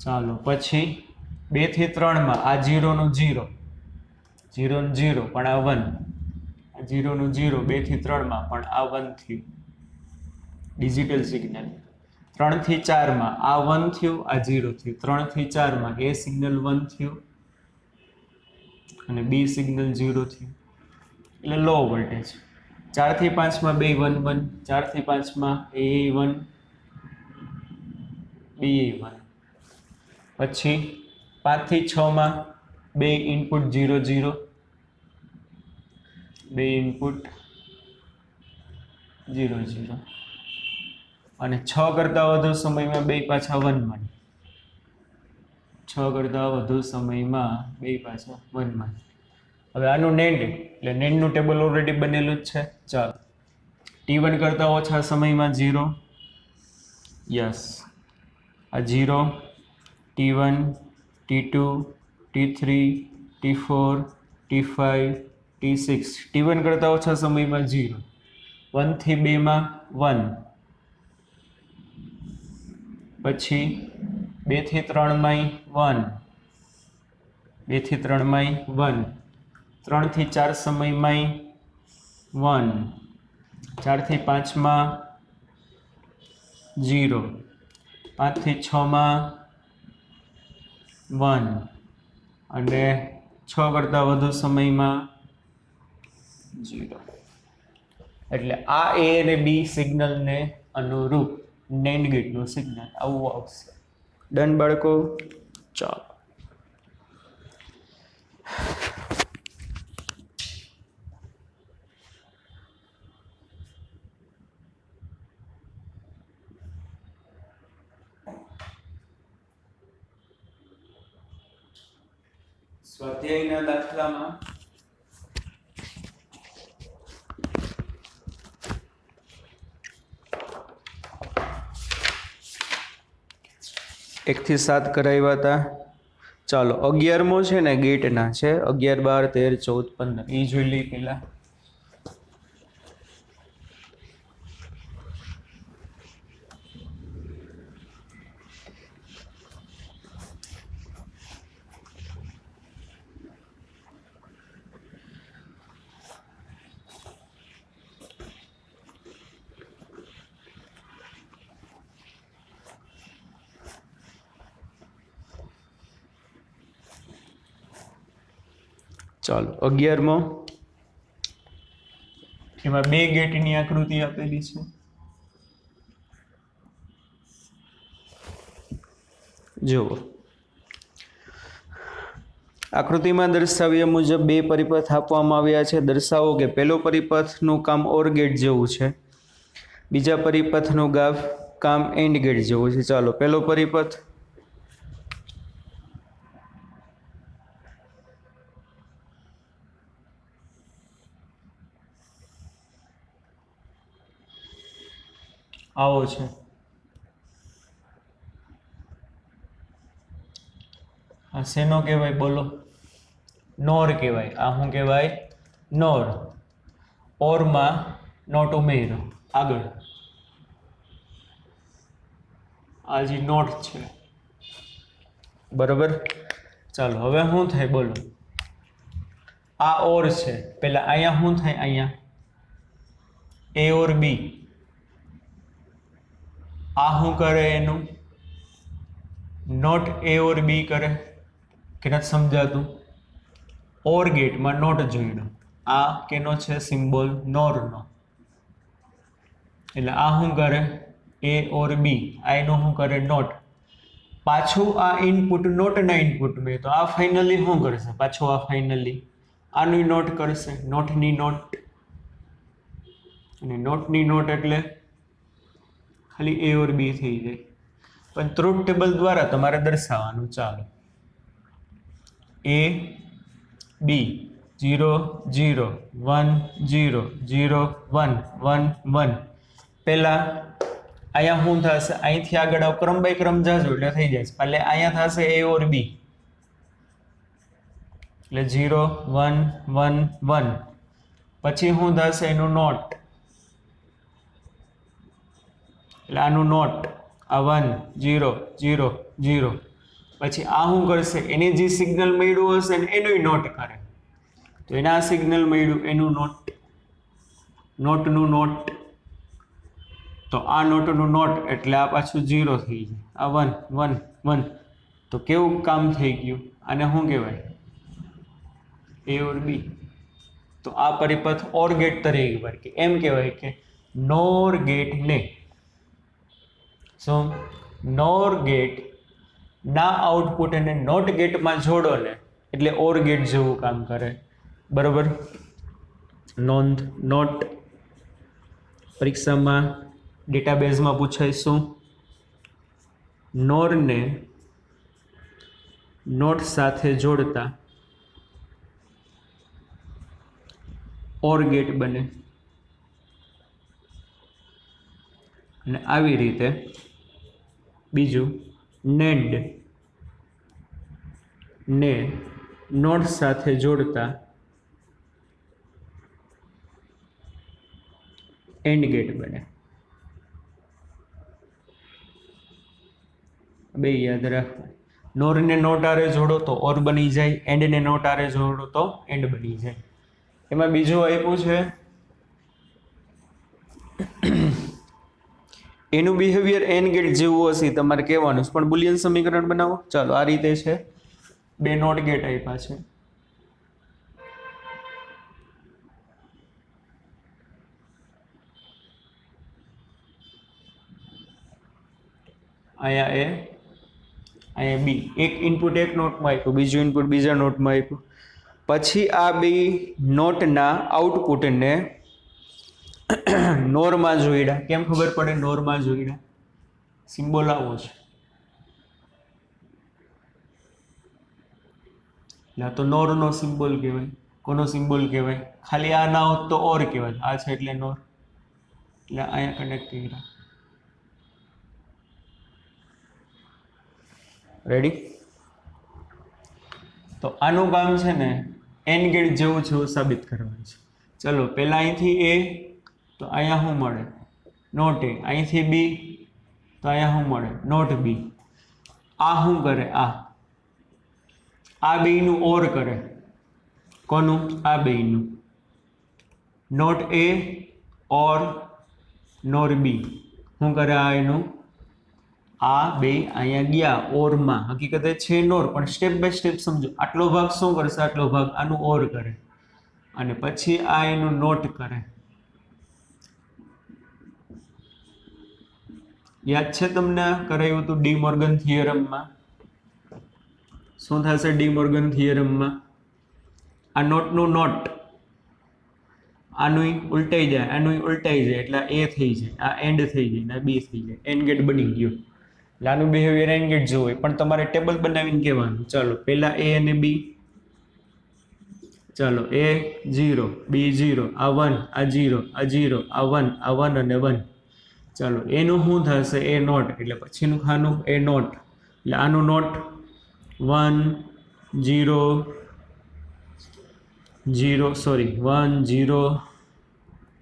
Speaker 1: ચાલો પછી 2 થી 3 માં આ 0 નું 0, 0 નું 0 પણ આ 1, આ 0 નું 0 2 થી 3 માં પણ આ 1 થયું, ડિજિટલ સિગ્નલ. 3 થી 4 માં આ 1 થયું, આ 0 થયું. 3 થી 4 માં એ સિગ્નલ 1 થયું અને બી સિગ્નલ 0 થયું, એટલે લો વોલ્ટેજ. 4 થી 5 માં 2 1 1, 4 થી 5 માં એ 1 બી 1. પછી 5 થી 6 માં 2 ઇનપુટ 0 0, 2 ઇનપુટ 0 0 અને 6 કરતાં વધુ સમયમાં 2 પાછા 1 1, 6 કરતાં વધુ સમયમાં 2 પાછા 1 1. હવે આનું નેન્ડ એટલે નેન્ડનું ટેબલ ઓલરેડી બનેલું જ છે. ચાલો T1 કરતાં ઓછા સમયમાં 0, યસ આ 0 T1 T2 T3 T4 T5 T6. T1 કરતાં ઓછા સમયમાં 0, 1 થી 2 માં 1, પછી 2 થી 3 માં 1, 2 થી 3 માં 1, 3 થી 4 સમયમાં 1, 4 થી 5 માં 0, 5 થી 6 માં 1 અને 6 કરતાં વધુ સમયમાં 0. એટલે આ એ અને બી સિગ્નલને અનુરૂપ નેન્ડ ગેટનું સિગ્નલ આવું આવશે. ડન બાળકો? ચાલો સ્વાધ્યાયના દાખલામાં એક થી 7 કરાવ્યા હતા. ચાલો 11મો છે ને ગેટના છે, 11 12 13 14 15 એ જોઈ લઈ પેલા. ચાલો 11મો, એમાં 2 ગેટની આકૃતિ આપેલી છે. જુઓ આકૃતિમાં દર્શાવ્યા મુજબ 2 પરિપથ આપવામાં આવ્યા છે. દર્શાવો કે પહેલો પરિપથનું કામ ઓર ગેટ જેવું છે, બીજા પરિપથનું કામ એન્ડ ગેટ જેવું છે. ચાલો પહેલો પરિપથ આવો છે. આ શેનો કહેવાય બોલો? નોર કહેવાય. આ શું કહેવાય? નોર. ઓરમાં નોટ ઉમેરો. આગળ આ જે નોટ છે બરોબર. ચાલો હવે શું થાય બોલો? આ ઓર છે પેલા અહીંયા શું થાય? અહીંયા એ ઓર બી. આ શું કરે? એનું નોટ એ ઓર બી કરે કે નથી સમજાતું? ઓર ગેટમાં નોટ જોઈડો. આ કેનો છે સિમ્બોલ? નોરનો. એટલે આ શું કરે? એ ઓર બી. આ એનું શું કરે? નોટ. પાછું આ ઇનપુટ નોટના ઇનપુટમાં તો આ ફાઇનલી શું કરશે? પાછું આ ફાઇનલી આનું નોટ કરશે. નોટની નોટ. અને નોટની નોટ એટલે ખાલી એ ઓર બી થઈ જાય. પણ ટ્રુથ ટેબલ દ્વારા તમારે દર્શાવવાનું. ચાલો એ બી 0 0 1 0 0 1 1 1. પહેલા અહીંયા શું થશે? અહીંથી આગળ ક્રમ બાય ક્રમ જાજો એટલે થઈ જશે. એટલે અહીંયા થશે એ ઓર બી એટલે 0 1 1 1. પછી શું થશે? એનું નોટ. એટલે આનું નોટ. આ 1 0 0 0. પછી આ શું કરશે? એને જે સિગ્નલ મળ્યું હશે ને એનું નોટ કરે. તો એના સિગ્નલ મળ્યું એનું નોટ. નોટનું નોટ. તો આ નોટનું નોટ એટલે આ પાછું 0 થઈ જાય. આ 1 1 1. તો કેવું કામ થઈ ગયું? આને શું કહેવાય? એ ઓર બી. તો આ પરિપથ ઓર ગેટ તરીકે વર્તે. એમ કહેવાય કે નોર ગેટને શું? નોર ગેટ ના આઉટપુટ અને નોટ ગેટમાં જોડો ને એટલે ઓર ગેટ જેવું કામ કરે. બરોબર. નોંધ. નોટ પરીક્ષામાં ડેટાબેઝમાં પૂછાય શું? નોરને નોટ સાથે જોડતા ઓર ગેટ બને. અને આવી રીતે બીજું નેન્ડ ને નોટ સાથે જોડતા એન્ડ ગેટ બને. બે યાદ રાખવા. નોરને નોટ આરે જોડો તો ઓર બની જાય. એન્ડને નોટ આરે જોડો તો એન્ડ બની જાય. એમાં બીજું આપ્યું છે એનું બિહેવિયર એન ગેટ જેવું હશે તમારે કહેવાનું છે. પણ બુલિયન સમીકરણ બનાવો. ચાલો આ રીતે છે. બે નોટ ગેટ આપ્યા છે. અહીંયા એ અહીંયા બી. એક ઇનપુટ એક નોટમાં આપ્યું, બીજું ઇનપુટ બીજા નોટમાં આપ્યું. પછી આ બે નોટના આઉટપુટને નોરમાં જોડ્યા. કેમ ખબર પડે નોરમાં જોડ્યા? સિમ્બોલ આવો છે. એટલે તો નોરનો સિમ્બોલ કહેવાય. કોનો સિમ્બોલ કહેવાય? ખાલી આ ના હોત તો ઓર કહેવાય. આ છે એટલે નોર. એટલે અહીંયા કનેક્ટ કર્યા. રેડી? તો આનું કામ છે ને એન ગેટ જેવું છે એવું સાબિત કરવાનું છે. ચલો પહેલા અહીંથી એ તો અહીંયા શું મળે? Not A. અહીંથી બી તો અહીંયા શું મળે? Not B. આ શું કરે? આ બેયનું ઓર કરે. કોનું? આ બેયનું. નોટ એ ઓર નોર બી. શું કરે? આ એનું આ બે અહીંયા ગયા ઓરમાં. હકીકતે છે નોર પણ સ્ટેપ બાય સ્ટેપ સમજો. આટલો ભાગ શું કરશે? આટલો ભાગ આનું ઓર કરે અને પછી આ એનું નોટ કરે. યાદ છે તમને? કરાયું હતું ડી મોર્ગન થિયરમમાં. શું થશે ડી મોર્ગન થિયરમમાં? આ નોટનું નોટ આનું ઉલટાઈ જાય, આનું ઉલટાઈ જાય એટલે એ થઈ જાય, આ એન્ડ થઈ જાય, આ બી થઈ જાય. એન્ડ ગેટ બની ગયો. એટલે આનું બિહેવિયર એન્ડ ગેટ જેવું હોય. પણ તમારે ટેબલ બનાવીને કહેવાનું. ચાલો પહેલા એ અને બી. ચાલો એ 0 બી 0 આ 1 આ 0 આ 0 આ 1 આ 1 અને 1. ચાલો એનું શું થશે? એ નોટ. એટલે પછીનું ખાનું એ નોટ. એટલે આનું નોટ 1 0 0 સોરી 1 0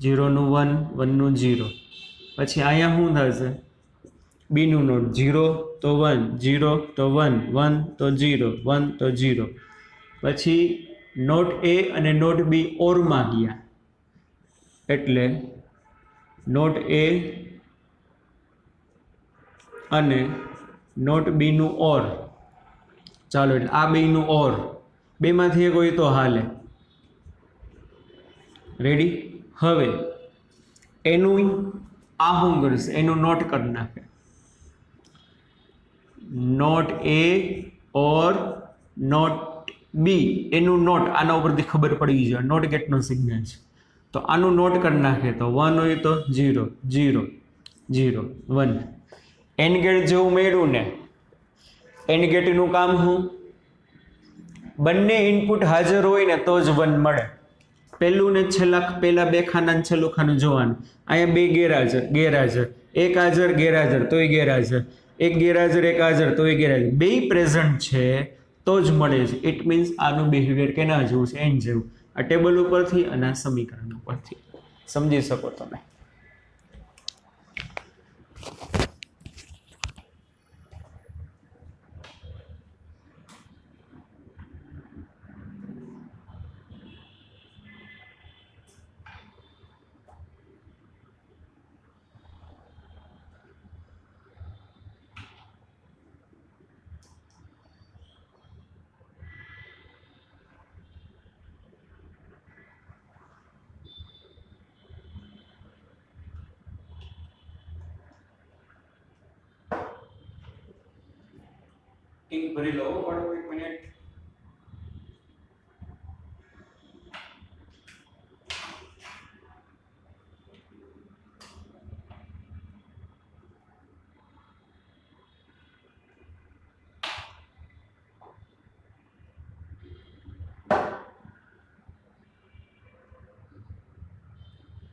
Speaker 1: 0 નું 1 1 નું 0 પછી અહીંયા શું થશે બી નું નોટ 0 તો 1 0 તો 1 1 તો 0 1 તો 0 પછી નોટ એ અને નોટ બી ઓરમાં ગયા એટલે નોટ એ અને નોટ બી નું ઓર ચાલો એટલે આ બેયનું ઓર બેમાંથી એક હોય તો હાલે રેડી હવે એનું આ શું કરશે એનું નોટ કરી નાખે નોટ એ ઓર નોટ બી એનું નોટ આના ઉપરથી ખબર પડી જાય નોટ ગેટનો સિગ્નલ છે તો આનું નોટ કરી નાખે તો 1 હોય તો 0 0 0 1 એન ગેટ જેવું મેળવું ને એન ગેટનું કામ શું બંને ઇનપુટ હાજર હોય ને તો જ 1 મળે પહેલું ને છેલ્લા પહેલા બે ખાના છેલ્લું ખાનું જોવાનું અહીંયા બે ગેરહાજર એક હાજર ગેરહાજર તોય ગેરહાજર એક ગેરહાજર એક હાજર તોય ગેરહાજર બે પ્રેઝન્ટ છે તો જ મળે છે ઇટ મીન્સ આનું બિહેવિયર કેના જેવું છે એન જેવું આ ટેબલ ઉપરથી અને આ સમીકરણ ઉપરથી સમજી શકો તમે ભરી લો પણ એક મિનિટ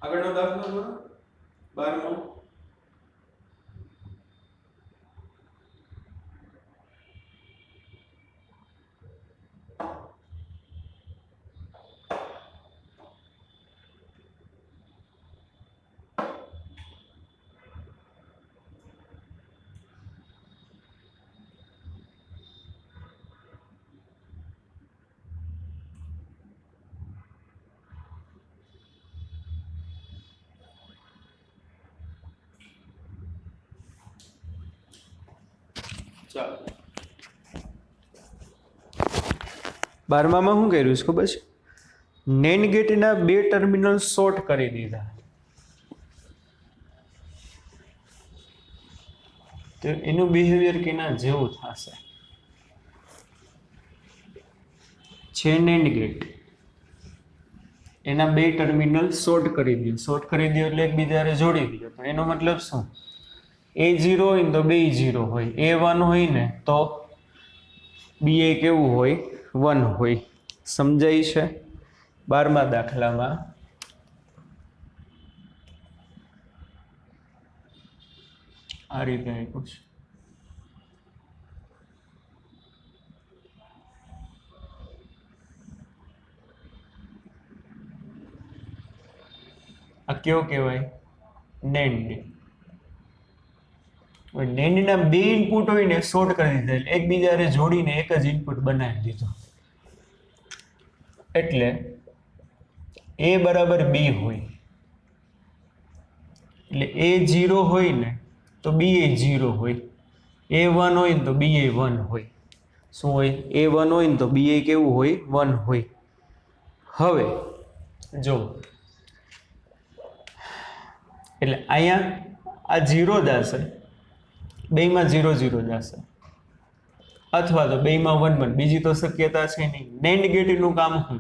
Speaker 1: આગળનો દાખલો 12મો ચાલો 12માં શું કર્યું છે ખબર છે નેન્ડ ગેટના બે ટર્મિનલ શોર્ટ કરી દીધા તો એનું બિહેવિયર કેના જેવું થશે છે નેન્ડ ગેટ એના બે ટર્મિનલ શોર્ટ કરી દો એટલે એકબીજાને જોડી દો તો એનો મતલબ શું A0 હોય ને તો બે 0 હોય A1 હોય ને તો BA કેવું હોય 1 હોય સમજાય છે 12મા દાખલામાં આ રીતે આપ્યું છે આ કેવો કહેવાય નેન્ડ નેન્ડના બે ઇનપુટ હોય ને શોર્ટ કરી દીધા એટલે એકબીજાને જોડીને એક જ ઇનપુટ બનાવી દીધો એટલે A બરાબર B હોય એટલે A0 હોય ને તો BA 0 હોય A1 હોય ને તો BA 1 હોય શું હોય A1 હોય ને તો BA કેવું હોય 1 હોય હવે જો એટલે અહીંયા આ 0 જશે બેમાં 0 0 જશે અથવા તો બેમાં 1 1 બીજી તો શક્યતા છે નહીં નેન્ડ ગેટનું કામ શું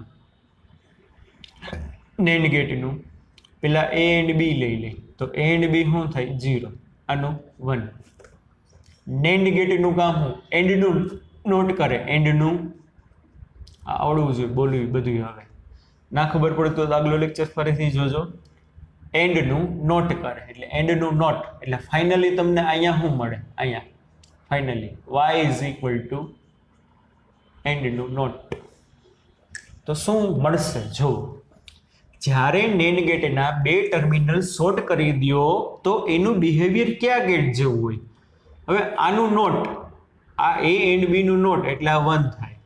Speaker 1: નેન્ડ ગેટનું પેલા A એન્ડ B લઈ લે તો A એન્ડ B શું થાય 0 આનું 1 નેન્ડ ગેટનું કામ શું એન્ડનું નોટ કરે એન્ડનું આવડવું જોઈએ બોલવું બધું હવે ના ખબર પડે તો આગલો લેક્ચર ફરીથી જોજો એન્ડનું નોટ કરે એટલે એન્ડનું નોટ એટલે ફાઇનલી તમને અહીંયા શું મળે અહીંયા finally y is equal to એન્ડનું નોટ. તો શું મળશે? જો જ્યારે નેન ગેટના બે ટર્મિનલ શોર્ટ કરી દો તો એનું બિહેવિયર કયા ગેટ જેવું હોય? હવે આનું નોટ, આ એ એન્ડ બી નું નોટ એટલે આ 1 થાય,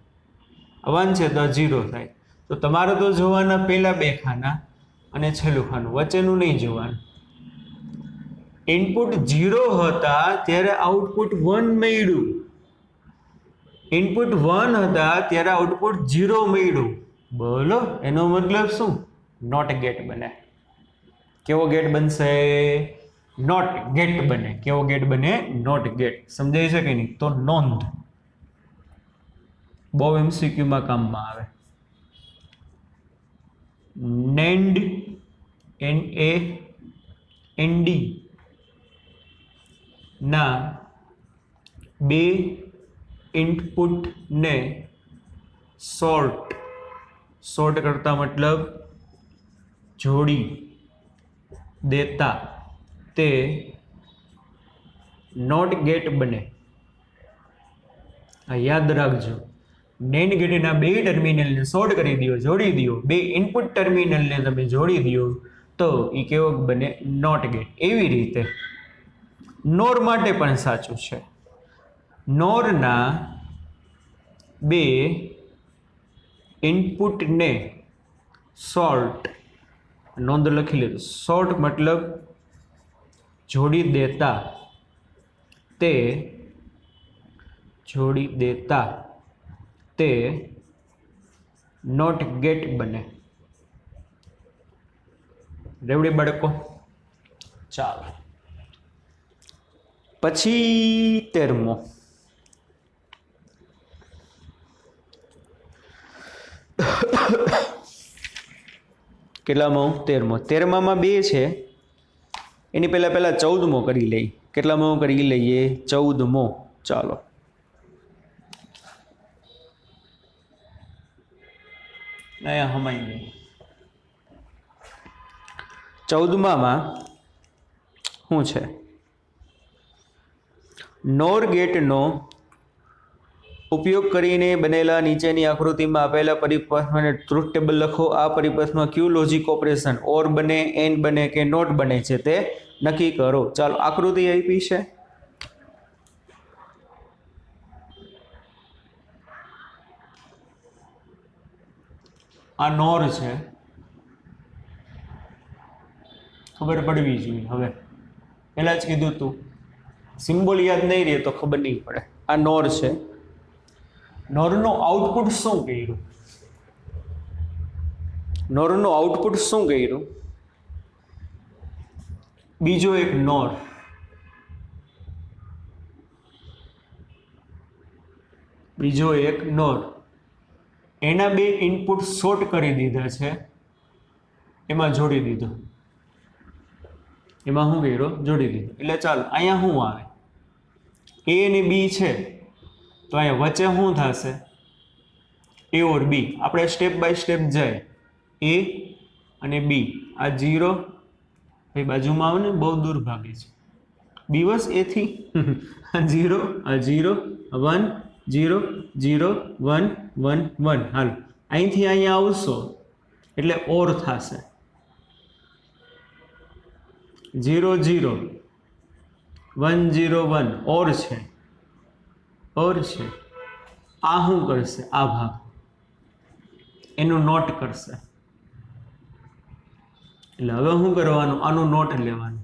Speaker 1: 1 છે તો 0 થાય. તો તમારે તો જોવાના પહેલા બે ખાના અને છેલ્લું ખાનું, વચ્ચેનું નહીં જોવાનું. ઇનપુટ 0 હતા ત્યારે આઉટપુટ 1 મળ્યું, ઇનપુટ 1 હતા ત્યારે આઉટપુટ 0 મળ્યું. બોલો, એનો મતલબ શું? નોટ ગેટ બને. કેવો ગેટ બનશે? નોટ ગેટ બને. કેવો ગેટ બને? Not gate. સમજાય છે કે નહીં? તો નોંધ, બહુ MCQ માં કામમાં આવે. NAND ND ના બે ઇનપુટ ને શોર્ટ કરતા મતલબ જોડી દેતા તે નોટ ગેટ બને. આ યાદ રાખજો. NAND ગેટના બે ટર્મિનલને શોર્ટ કરી દો, જોડી દો, બે ઇનપુટ ટર્મિનલને તમે જોડી દો તો એ કેવો બને? Not gate. એવી રીતે નોર માટે પણ સાચું છે. નોરના બે ઇનપુટને શોર્ટ, નોંધ લખી લીધું, શોર્ટ મતલબ જોડી દેતા તે નોટ ગેટ બને. રેવડી બાળકો? ચાલો પછી 13મો. કેટલામો? 13મો. 13માં બે છે, એની પહેલા 14મો કરી લઈએ. કેટલામો કરી લઈએ? 14મો. ચાલો અહીંયા હમાઈ ગઈ. 14માં શું છે? નોર ગેટનો ઉપયોગ કરીને બનેલા નીચેની આકૃતિમાં આપેલા પરિપથને ટ્રુથ ટેબલ લખો. આ પરિપથમાં કયું લોજિક ઓપરેશન ઓર બને, એન બને કે નોટ બને છે તે નક્કી કરો. ચાલો આકૃતિ આપી છે. આ નોર છે, ખબર પડવી જોઈએ. હવે પહેલા જ કીધું તું, સિમ્બોલ યાદ નહીં રહે તો ખબર નહીં પડે. આ નોર છે, નોરનું આઉટપુટ શું કર્યું? નોરનું આઉટપુટ શું કર્યું? બીજો એક નોર, બીજો એક નોર, એના બે ઇનપુટ શોર્ટ કરી દીધા છે, એમાં જોડી દીધો. એમાં શું કર્યો? જોડી દીધો. એટલે ચાલો અહીંયા શું આવે? A અને B છે તો અહીંયા વચ્ચે શું થશે? A or B. આપણે સ્ટેપ બાય સ્ટેપ જાય. A અને B, આ 0 ભાઈ બાજુમાં આવે ને, બહુ દૂર ભાગે છે. B બસ A થી આ 0, આ 0, 1, 0, 0, 1, 1, 1. હાલ અહીંથી અહીંયા આવશો એટલે ઓર થશે. 0, 0, 1, 0, 1 ઓર છે, ઓર છે. આ શું કરશે? આ ભાગ એનું નોટ કરશે. એટલે હવે શું કરવાનું? આનું નોટ લેવાનું,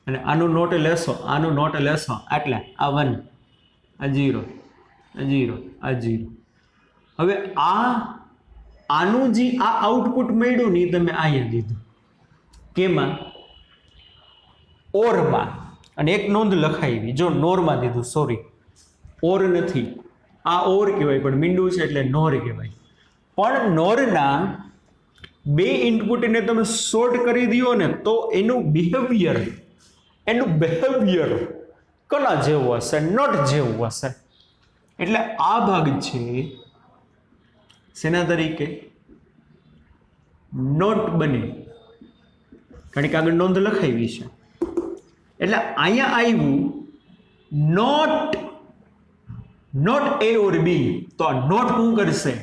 Speaker 1: અને આનું નોટ લેશો, આનું નોટ લેશો એટલે આ 1, આ 0, આ 0, આ 0. હવે આનું જે આ આઉટપુટ મળ્યું ને તમે અહીંયા દીધું. કેમાં? ઓરમાં. અને એક નોંધ લખાવી, જો નોરમાં દીધું, સોરી ઓર નથી, આ ઓર કહેવાય પણ મીંડું છે એટલે નોર કહેવાય. પણ નોરના બે ઇનપુટને તમે શોર્ટ કરી દો ને તો એનું બિહેવિયર કોના જેવું હશે? નોટ જેવું હશે. એટલે આ ભાગ છે શેના તરીકે? નોટ બને, કારણ કે આગળ નોંધ લખાવી છે. એટલે અહીંયા આવ્યું નોટ नॉट ए और बी तो नॉट શું કરશે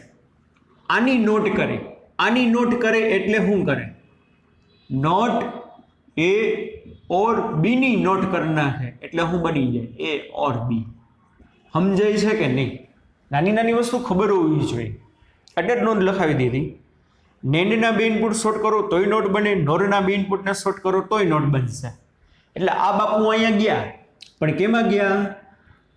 Speaker 1: આની નોટ કરે એટલે શું કરે નોટ ए और बी ની નોટ કરના है એટલે શું બની જાય ए और बी સમજાય છે કે નહીં નાની નાની વસ્તુ ખબર હોવી જોઈએ એટલે નોંધ લખાવી દીધી નેન્ડના બે ઇનપુટ શોર્ટ કરો તોય નોટ બને નોરના બે ઇનપુટને શોર્ટ કરો તોય નોટ બનશે એટલે આ બાપુ અહીંયા ગયા પણ કેમાં ગયા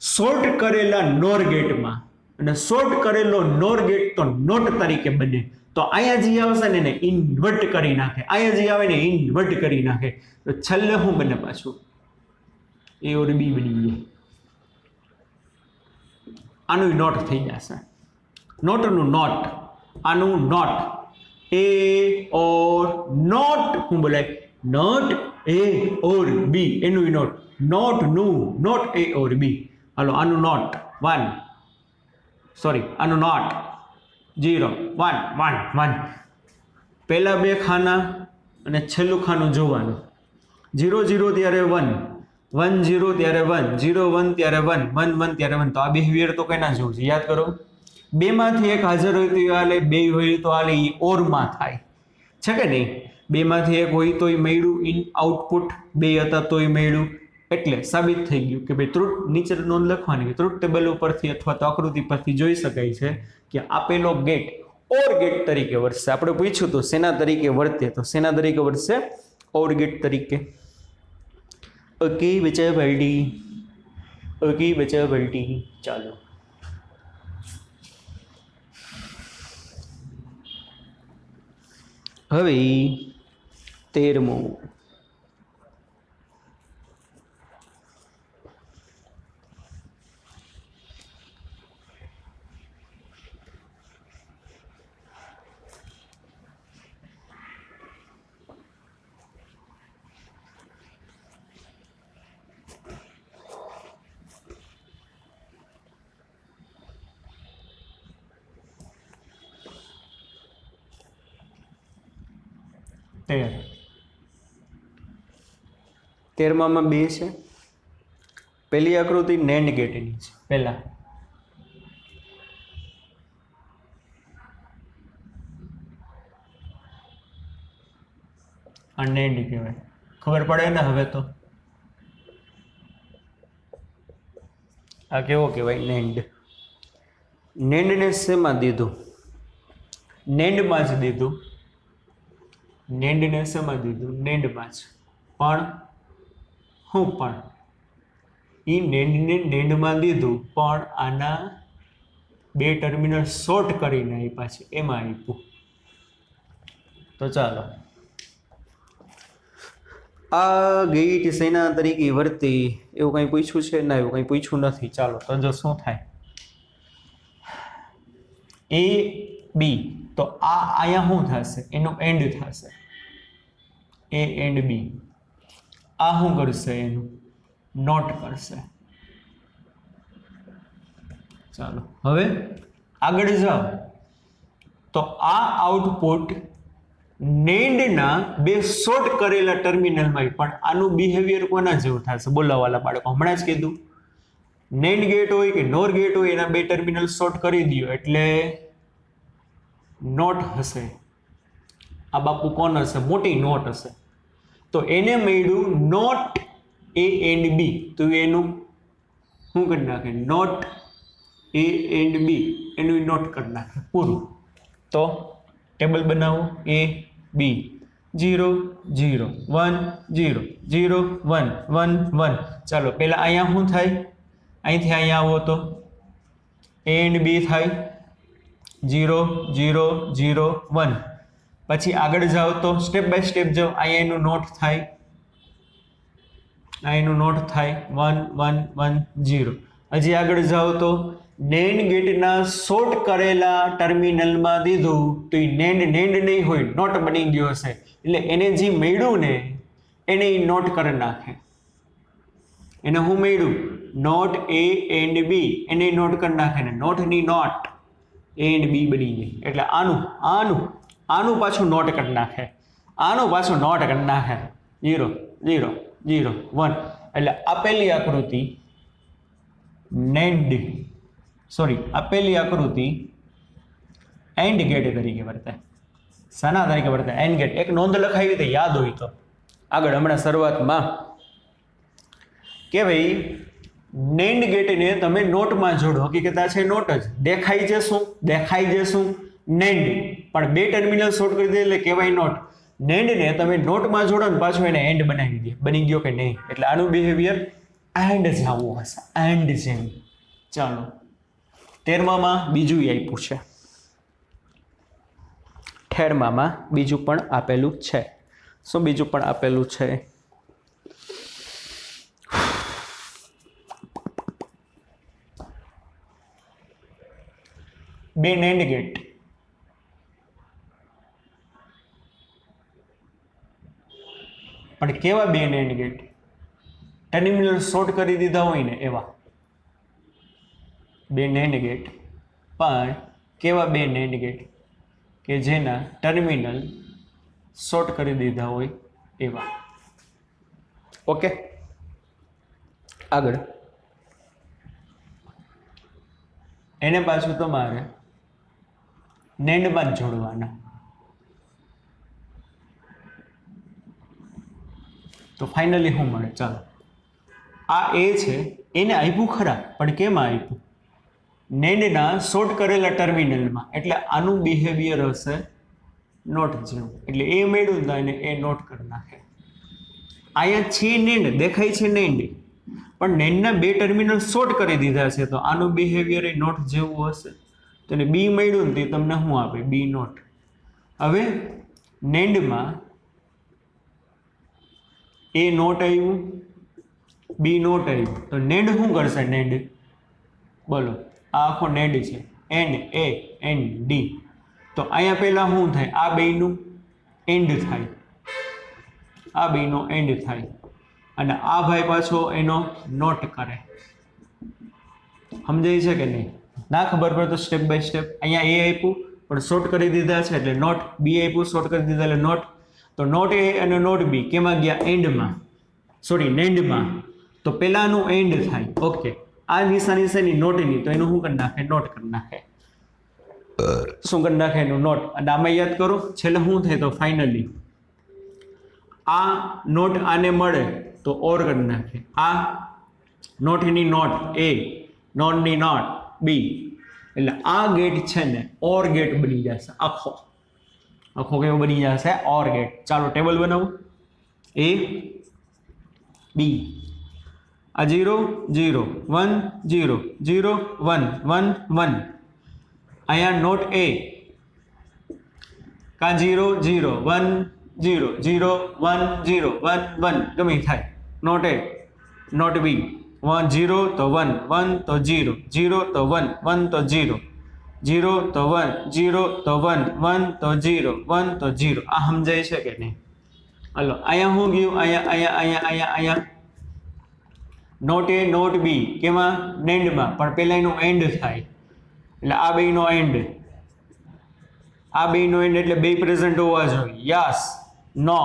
Speaker 1: શોર્ટ કરેલા નોર ગેટમાં અને શોર્ટ કરેલો નોર ગેટ તો નોટ તરીકે બને તો અહીંયા જે આવશે ને એને ઇન્વર્ટ કરી નાખે અહીંયા જે આવે ને ઇન્વર્ટ કરી નાખે તો છેલ્લે શું બને પાછું એ ઓર બી બની જાય આનું નોટ થઈ જશે નોટનું નોટ આનું નોટ ए और नॉट हूँ बोले नॉट ए और बी एनु नॉट नॉट नु नॉट ए और बी हलो आनु नॉट 1 सॉरी आनु नॉट 0 1 1 1 पहला बे खाना અને છેલ્લું ખાનું જોવાનું 0 0 ત્યારે 1 1 0 ત્યારે 1 0 1 ત્યારે 1 1 1 ત્યારે 1 તો આ બિહેવિયર તો કેના જેવું છે યાદ કરો બે માંથી એક હાજર હોય તો હાલે બે હોય તો હાલે ઈ ઓર માં થાય છે કે નહીં બે માંથી એક હોય તોય મળ્યું ઇન આઉટપુટ બે હતા તોય મળ્યું એટલે સાબિત થઈ ગયું કે ભાઈ ટ્રુથ નીચે નોંધ લખવાની ટ્રુથ ટેબલ ઉપરથી અથવા તો આકૃતિ પરથી જોઈ શકાય છે કે આપેલો ગેટ ઓર ગેટ તરીકે વર્તશે આપણે પૂછ્યું તો શેના તરીકે વર્તે તો શેના તરીકે વર્તશે ઓર ગેટ તરીકે ઓકે બચ્ચા બલ્ટી ચાલો હવે 13મું તેરમામાં બે છે પહેલી આકૃતિ નેન્ડ ગેટની છે પહેલા આ નેન્ડ કહેવાય ખબર પડે ને હવે તો આ કેવો કહેવાય નેન્ડ નેન્ડને શેમાં દીધું નેન્ડમાં જ દીધું નેન્ડને શેમાં દીધું નેન્ડમાં જ પણ હું પણ એ નેન્ડને નેન્ડમાં દીધું પણ આના બે ટર્મિનલ શોર્ટ કરીને આપ્યા છે એમાં આપ્યું તો ચાલો આ ગેટ શેના તરીકે વર્તી એવું કંઈ પૂછ્યું છે ના એવું કંઈ પૂછ્યું નથી ચાલો તો જો શું થાય એ બી તો આ અહીંયા શું થશે એનો એન્ડ થશે એ એન્ડ બી આ શું કરશે એનું નોટ કરશે ચાલો હવે આગળ જાઓ તો આ આઉટપુટ નેન્ડના બે શોર્ટ કરેલા ટર્મિનલમાં પણ આનું બિહેવિયર કોના જેવું થશે બોલાવાલા બાળકો હમણાં જ કીધું નેન્ડ ગેટ હોય કે નોર ગેટ હોય એના બે ટર્મિનલ શોર્ટ કરી દો એટલે નોટ હશે આ બાપુ કોણ હશે મોટી નોટ હશે તો એને મળ્યું નોટ એ એન્ડ બી તો એનું શું કરી નાખે નોટ એ એન્ડ બી એનું નોટ કરી નાખે પૂરું તો ટેબલ બનાવો એ બી 0 0 1 0 0 1 1 1 ચાલો પહેલા અહીંયા શું થાય અહીંથી અહીંયા આવો તો એ એન્ડ બી થાય 0 0 0 1 પછી આગળ જાઓ તો સ્ટેપ બાય સ્ટેપ જાઓ અહીંયા એનું નોટ થાય આ એનું નોટ થાય 1 1 1 0 હજી આગળ જાઓ તો નેન્ડ ગેટના શોર્ટ કરેલા ટર્મિનલમાં દીધું તો એ નેન્ડ નહીં હોય નોટ બની ગયો હશે એટલે એને જે મળ્યું ને એને એ નોટ કરી નાખે એને હું મળ્યું નોટ એ એન્ડ બી એને નોટ કરી નાખે ને નોટની નોટ એ એન્ડ બી બની ગઈ એટલે આનું પાછું નોટ કરી નાખે આનું પાછું નોટ કરી નાખે 0 0 0 1 એટલે આપેલી આકૃતિ નેન્ડ સોરી આપેલી આકૃતિ એન્ડ ગેટ તરીકે વર્તે. શાના તરીકે વર્તે? And gate. એક નોંધ લખાવી તો યાદ હોય તો આગળ હમણાં શરૂઆતમાં કે ભાઈ નેન્ડ ગેટને તમે નોટમાં જોડો. હકીકત આ છે નોટ જ. દેખાય છે શું? દેખાય છે શું? નેન્ડ. પણ બે ટર્મિનલ શોર્ટ કરી દે એટલે કહેવાય નોટ. નેન્ડને તમે નોટમાં જોડો ને પાછું એને એન્ડ બનાવી દે. બની ગયો કે નહીં? એટલે આનું બિહેવિયર એન્ડ જેવું હશે. એન્ડ જેવું. ચાલો 13માં બીજું આપ્યું છે. 13માં બીજું પણ આપેલું છે. શું બીજું પણ આપેલું છે? બે નેન્ડ ગેટ. પણ કેવા બે નેન્ડ ગેટ? ટર્મિનલ શોર્ટ કરી દીધા હોય ને એવા બે નેન્ડ ગેટ. પણ કેવા બે નેન્ડ ગેટ? કે જેના ટર્મિનલ શોર્ટ કરી દીધા હોય એવા. ઓકે, આગળ એને પાછું તમારે નેન્ડમાં જ જોડવાના. તો ફાઇનલી શું મળે? ચાલો આ એ છે, એને આપ્યું ખરા, પણ કેમાં આપ્યું? નેન્ડના શોર્ટ કરેલા ટર્મિનલમાં. એટલે આનું બિહેવિયર હશે નોટ જેવું. એટલે એ મેળવું તો એને એ નોટ કરી નાખે. અહીંયા છે નેન્ડ, દેખાય છે નેન્ડ, પણ નેન્ડના બે ટર્મિનલ શોર્ટ કરી દીધા છે. તો આનું બિહેવિયર એ નોટ જેવું હશે. તો એને બી મળ્યું ને તે તમને શું આપે? બી નોટ. હવે નેન્ડમાં એ નોટ આવ્યું, બી નોટ આવ્યું. તો નેન્ડ શું કરશે? નેન્ડ બોલો, આ આખો નેન્ડ છે. N A N D. તો અહીંયા પહેલા શું થાય? આ બેયનું એન્ડ થાય. આ બેયનો એન્ડ થાય. અને આ ભાઈ પાછો એનો નોટ કરે. સમજાય છે કે નહીં? ના ખબર પડે તો સ્ટેપ બાય સ્ટેપ. અહીંયા એ આપ્યું પણ શોર્ટ કરી દીધા છે એટલે નોટ. બી આપ્યું શોર્ટ કરી દીધા એટલે નોટ. તો નોટ એ અને નોટ બી કેમાં ગયા? એન્ડમાં. સોરી નેન્ડમાં. તો પહેલાનું એન્ડ થાય. ઓકે, આ નિશાની છે ની નોટની, તો એનું શું કરી નાખે? નોટ કરી નાખે. શું કરી નાખે? એનું નોટ. અને આમાં યાદ કરો છેલ્લે શું થાય? તો ફાઇનલી આ નોટ આને મળે તો ઓર કરી નાખે. આ નોટની નોટ એ, નોટની નોટ બી. એટલે આ ગેટ છે ને ઓર ગેટ બની જશે. આખો આખો કેવો બની જશે? Or get. ચાલો ટેબલ બનાવો. એ બી, આ 0 0 1 0 0 1 1 1. અહીંયા નોટ એ કા 0 0 1 0 0 1 0 1 1 ગમે થાય. Not A, not be. 1 0 તો 1 1 તો 0 0 તો 1 1 તો 0 0 તો 1 0 તો 1 1 તો 0 1 તો 0. આ સમજાય છે કે નહીં? હાલો અહીંયા શું ગયું? અહીંયા નોટ એ નોટ બી કેમાં? નેન્ડમાં. પણ પહેલા એનો એન્ડ થાય. એટલે આ બેયનો એન્ડ, આ બેયનો એન્ડ એટલે બે પ્રેઝન્ટ હોવા જોઈએ. યસ, નો,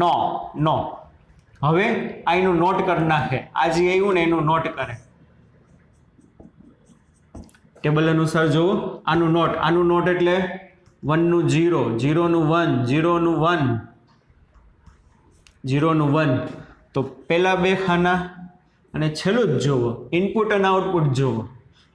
Speaker 1: નો, નો. હવે આ એનું નોટ કરી નાખે. આ જે આવ્યું ને એનું નોટ કરે. ટેબલ અનુસાર જુઓ. આનું નોટ એટલે 1 નું 0 0 નું 1 0 નું 1 0 નું 1. તો પહેલા બે ખાના અને છેલ્લું જ જોવો. ઇનપુટ અને આઉટપુટ જોવો.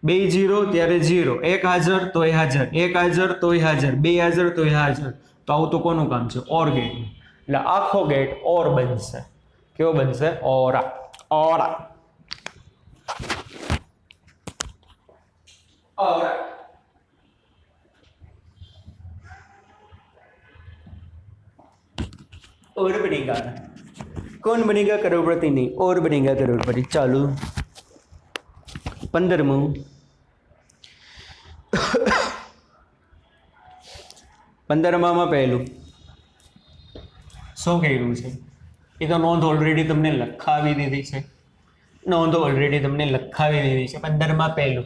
Speaker 1: બે 0 ત્યારે 0, એક હાજર તોય હાજર, એક હાજર તોય હાજર, બે હાજર તોય હાજર. તો આવું તો કોનું કામ છે? Or get. એટલે આખો ગેટ ઓર બનશે. કેવો બનશે? ઓરા. ઓરા. ઓરા. और बनेगा. कौन बनेगा? करोड़पति नहीं, और बनेगा करोड़पति. चालू 15मुं. 15માં પહેલું શું કર્યું છે? એ તો નોંધ ઓલરેડી તમને લખાવી દીધી છે. 15માં પહેલું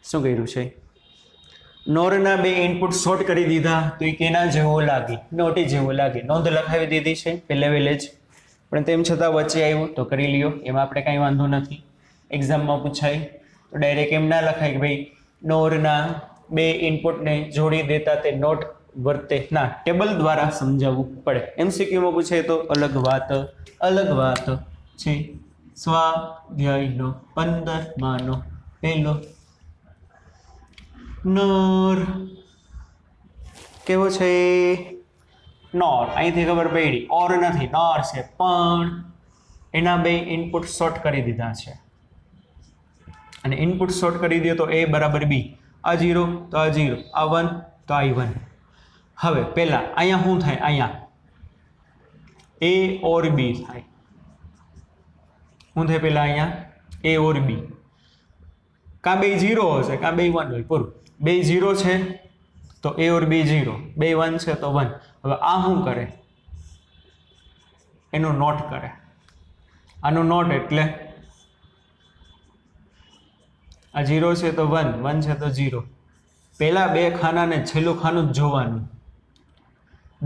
Speaker 1: શું કર્યું છે? નોરના બે ઇનપુટ શોર્ટ કરી દીધા. તો એ કેના જેવો લાગે? નોટી જેવો લાગે. નોંધ લખાવી દીધી છે પહેલે જ. પણ તેમ છતાં વચ્ચે આવ્યું તો કરી લ્યો. એમાં આપણે કાંઈ વાંધો નથી. એક્ઝામમાં પૂછાય. તો ડાયરેક્ટ એમ ના લખાય કે ભાઈ નોરના બે ઇનપુટને જોડી દેતા તે નોટ વર્તે ના, ટેબલ દ્વારા સમજાવવું પડે. એમસીક્યુમાં પૂછે તો અલગ વાત છે. સ્વાધ્યાયનો 15માંનો પહેલો નોર કેવો છે? નોર. અહીંથી ખબર પડી ઓર નથી, નોર છે. પણ એના બે ઇનપુટ શોર્ટ કરી દીધા છે અને ઇનપુટ શોર્ટ કરી દે તો a બરાબર b, આ 0 તો આ 0, આ 1 તો આ 1. હવે પહેલા અહીંયા શું થાય? અહીંયા a ઓર b થાય. શું થાય પહેલા? અહીંયા a ઓર b. કાં બે 0 હશે કાં બે 1 હોય, પૂરું. બે 0 છે તો a ઓર b 0, બે 1 છે તો 1. હવે આ શું કરે? એનું નોટ કરે. આનું નોટ એટલે આ 0 છે તો 1, 1 છે તો 0. પહેલા બે ખાનાને છેલ્લું ખાનું જ જોવાનું.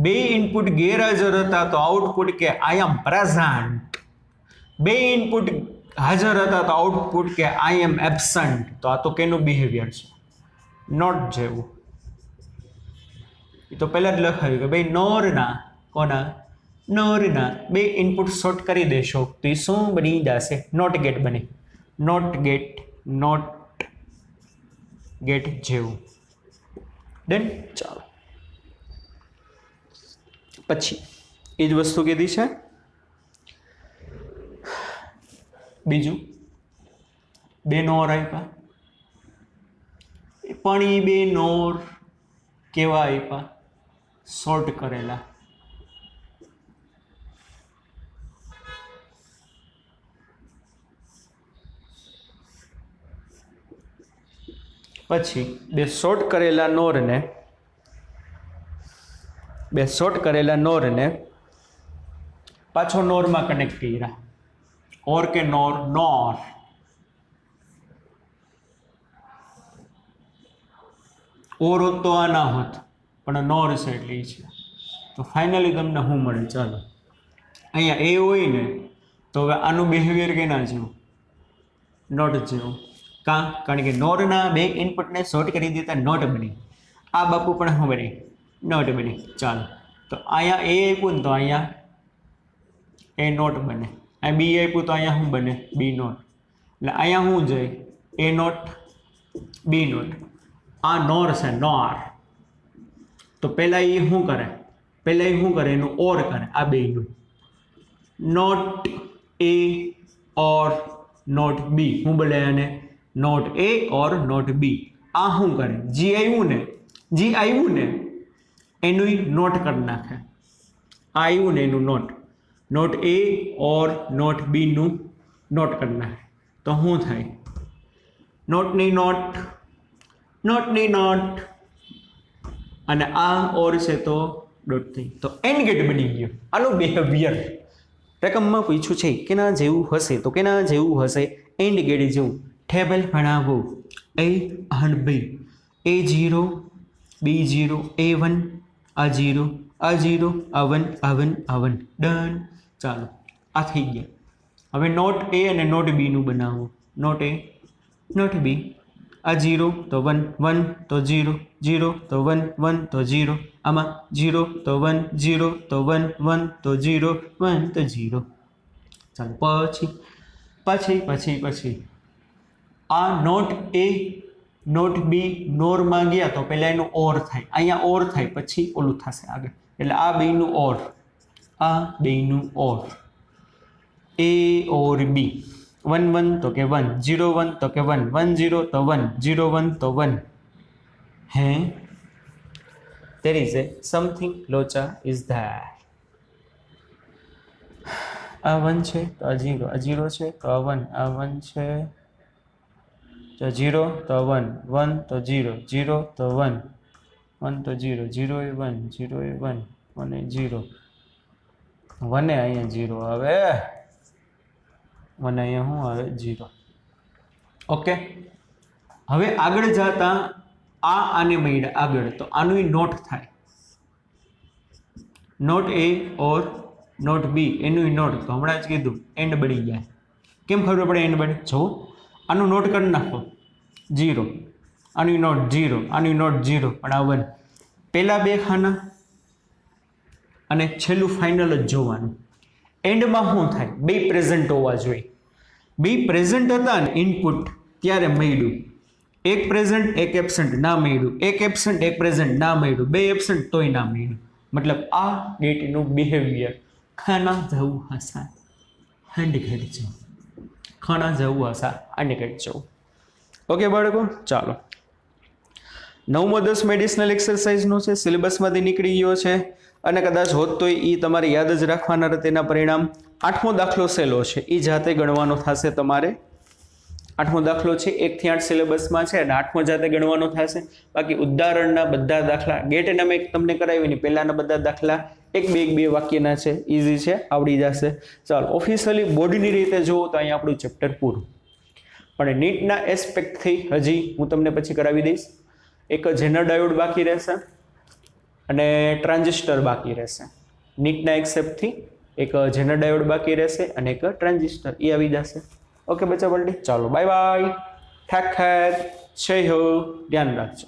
Speaker 1: બે ઇનપુટ ગેરહાજર હતા તો આઉટપુટ કે આઈ એમ પ્રેઝન્ટ. બે ઇનપુટ હાજર હતા તો આઉટપુટ કે આઈ એમ એબસન્ટ. તો આ તો કેનું બિહેવિયર છે? નોટ જેવું. એ તો પહેલા જ લખાયું કે ભાઈ નોરના, કોના? નોરના બે ઇનપુટ શોર્ટ કરી દેશો તો એ શું બની જશે? નોટ ગેટ બને. નોટ ગેટ જેવું. ડન. ચાલો પછી એ જ વસ્તુ કીધી છે. બીજું બે નોર આપ્યા, પણ એ બે નોર કેવા આપ્યા? શોર્ટ કરેલા. પછી બે શોર્ટ કરેલા નોરને પાછો નોરમાં કનેક્ટ કર્યા. ઓર કે નોર? નોર. ઓર હોત તો આ ના હોત, પણ નોર છે એટલે એ છે. તો ફાઇનલી તમને શું મળે? ચાલો અહીંયા એ હોય ને તો હવે આનું બિહેવિયર કેના જેવું? નોટ જેવું. કારણ કે નોરના બે ઇનપુટને શોર્ટ કરી દીધા, નોટ બની. આ બાપુ પણ શું બની? નોટ બની. ચાલો તો અહીંયા એ આપ્યું ને તો અહીંયા એ નોટ બને. અહીં બી આપ્યું તો અહીંયા શું બને? બી નોટ. એટલે અહીંયા શું જાય? એ નોટ બી નોટ. આ નોર છે, નોર. તો પહેલા એ શું કરે? એનું ઓર કરે. આ બેનું નોટ એ ઓર નોટ બી. શું બોલે આને? Not A or not B. આ શું કરે? જી આવ્યું ને એનું નોટ કરી નાખે. આ આવ્યું ને એનું not A or not B નું નોટ કરી નાખે. તો શું થાય? નોટની નોટ અને આ ઓર છે તો ડોટ થઈ. તો એન્ડ ગેટ બની ગયો. આનું બિહેવિયર રકમમાં પૂછ્યું છે કેના જેવું હશે? તો કેના જેવું હશે? એન્ડ ગેટ જેવું. ટેબલ બનાવો. a and b, a0 b0 a1 a0 a0 a1 a1 a1. Done. ચાલો આ થઈ ગયા. હવે નોટ એ અને નોટ બી નું બનાવો. Not A not B. આ 0 તો 1 1 તો 0 0 તો 1 1 તો 0. આમાં 0 તો 1 0 તો 1 1 તો 0 1 તો 0. ચાલો પછી આ નોટ એ નોટ બી નોરમાં ગયા તો પહેલા એનું ઓર થાય. અહીંયા ઓર થાય પછી ઓલું થશે આગળ. એટલે આ બેનું ઓર. એ ઓર બી. 1 1 તો કે 1, 0 1 તો કે 1, 1 0 તો 1, 0 1 તો 1. હે, there is a something locha is there. આ 1 છે તો આ 0, આ 0 છે તો આ 1, આ 1 છે તો 0 તો 1, 1 તો 0, 0 તો 1, 1 તો 0, 0 એ 1, 0 એ 1, 1 એ 0, 1 એ અહીંયા 0 આવે, 1 અહીંયા શું આવે 0. ઓકે, હવે આગળ જતા આને મળ્યા આગળ તો આનું નોટ થાય. નોટ એ ઓર નોટ બી એનું નોટ તો હમણાં જ કીધું એન્ડ બની જાય. કેમ ખબર પડે એન્ડ બને? જો આનું નોટ કરી નાખો 0, આની નોટ 0, આની નોટ 0 અને આ 1. પહેલા બે ખાના અને છેલ્લું ફાઇનલ જ જોવાનું. એન્ડમાં શું થાય? બે પ્રેઝન્ટ હોવા જોઈએ. બે પ્રેઝન્ટ હતા ને ઇનપુટ ત્યારે મળ્યું. એક પ્રેઝન્ટ એક એબસન્ટ ના મળ્યું, એક એબસન્ટ એક પ્રેઝન્ટ ના મળ્યું, બે એબસન્ટ તોય ના મળ્યું. મતલબ આ ગેટનું બિહેવિયર ખાના જવું હસા હેન્ડીકેટ જવું, ખાના જવું હસા હેન્ડીકેટ જવું. ઓકે બાળકો, ચાલો 9મો 10 મેડિસિનલ એક્સરસાઇઝનો છે, સિલેબસમાંથી નીકળી ગયો છે અને કદાચ હોત તો એ તમારે યાદ જ રાખવાના તેના પરિણામ. 8મો દાખલો સહેલો છે, એ જાતે ગણવાનો થશે તમારે. 8મો દાખલો છે 1 થી 8 સિલેબસમાં છે અને 8મો જાતે ગણવાનો થશે. બાકી ઉદાહરણના બધા દાખલા ગેટ એના મેં તમને કરાવી નહીં, પહેલાના બધા દાખલા 1-2 વાક્યના છે, ઇઝી છે, આવડી જશે. ચાલો ઓફિશિયલી બોર્ડની રીતે જુઓ તો અહીંયા આપણું ચેપ્ટર પૂરું. પણ નીટના એસ્પેક્ટથી હજી હું તમને પછી કરાવી દઈશ. એક જેનર ડાયોડ બાકી રહેશે અને ટ્રાન્ઝિસ્ટર બાકી રહેશે. નીટના એક્સેપ્ટથી એક જેનર ડાયોડ બાકી રહેશે અને એક ટ્રાન્ઝિસ્ટર, એ આવી જશે. ઓકે બચ્ચા બલ્ટી, ચાલો બાય બાય, ઠેક ઠેક, જય હો, ધ્યાન રાખજો.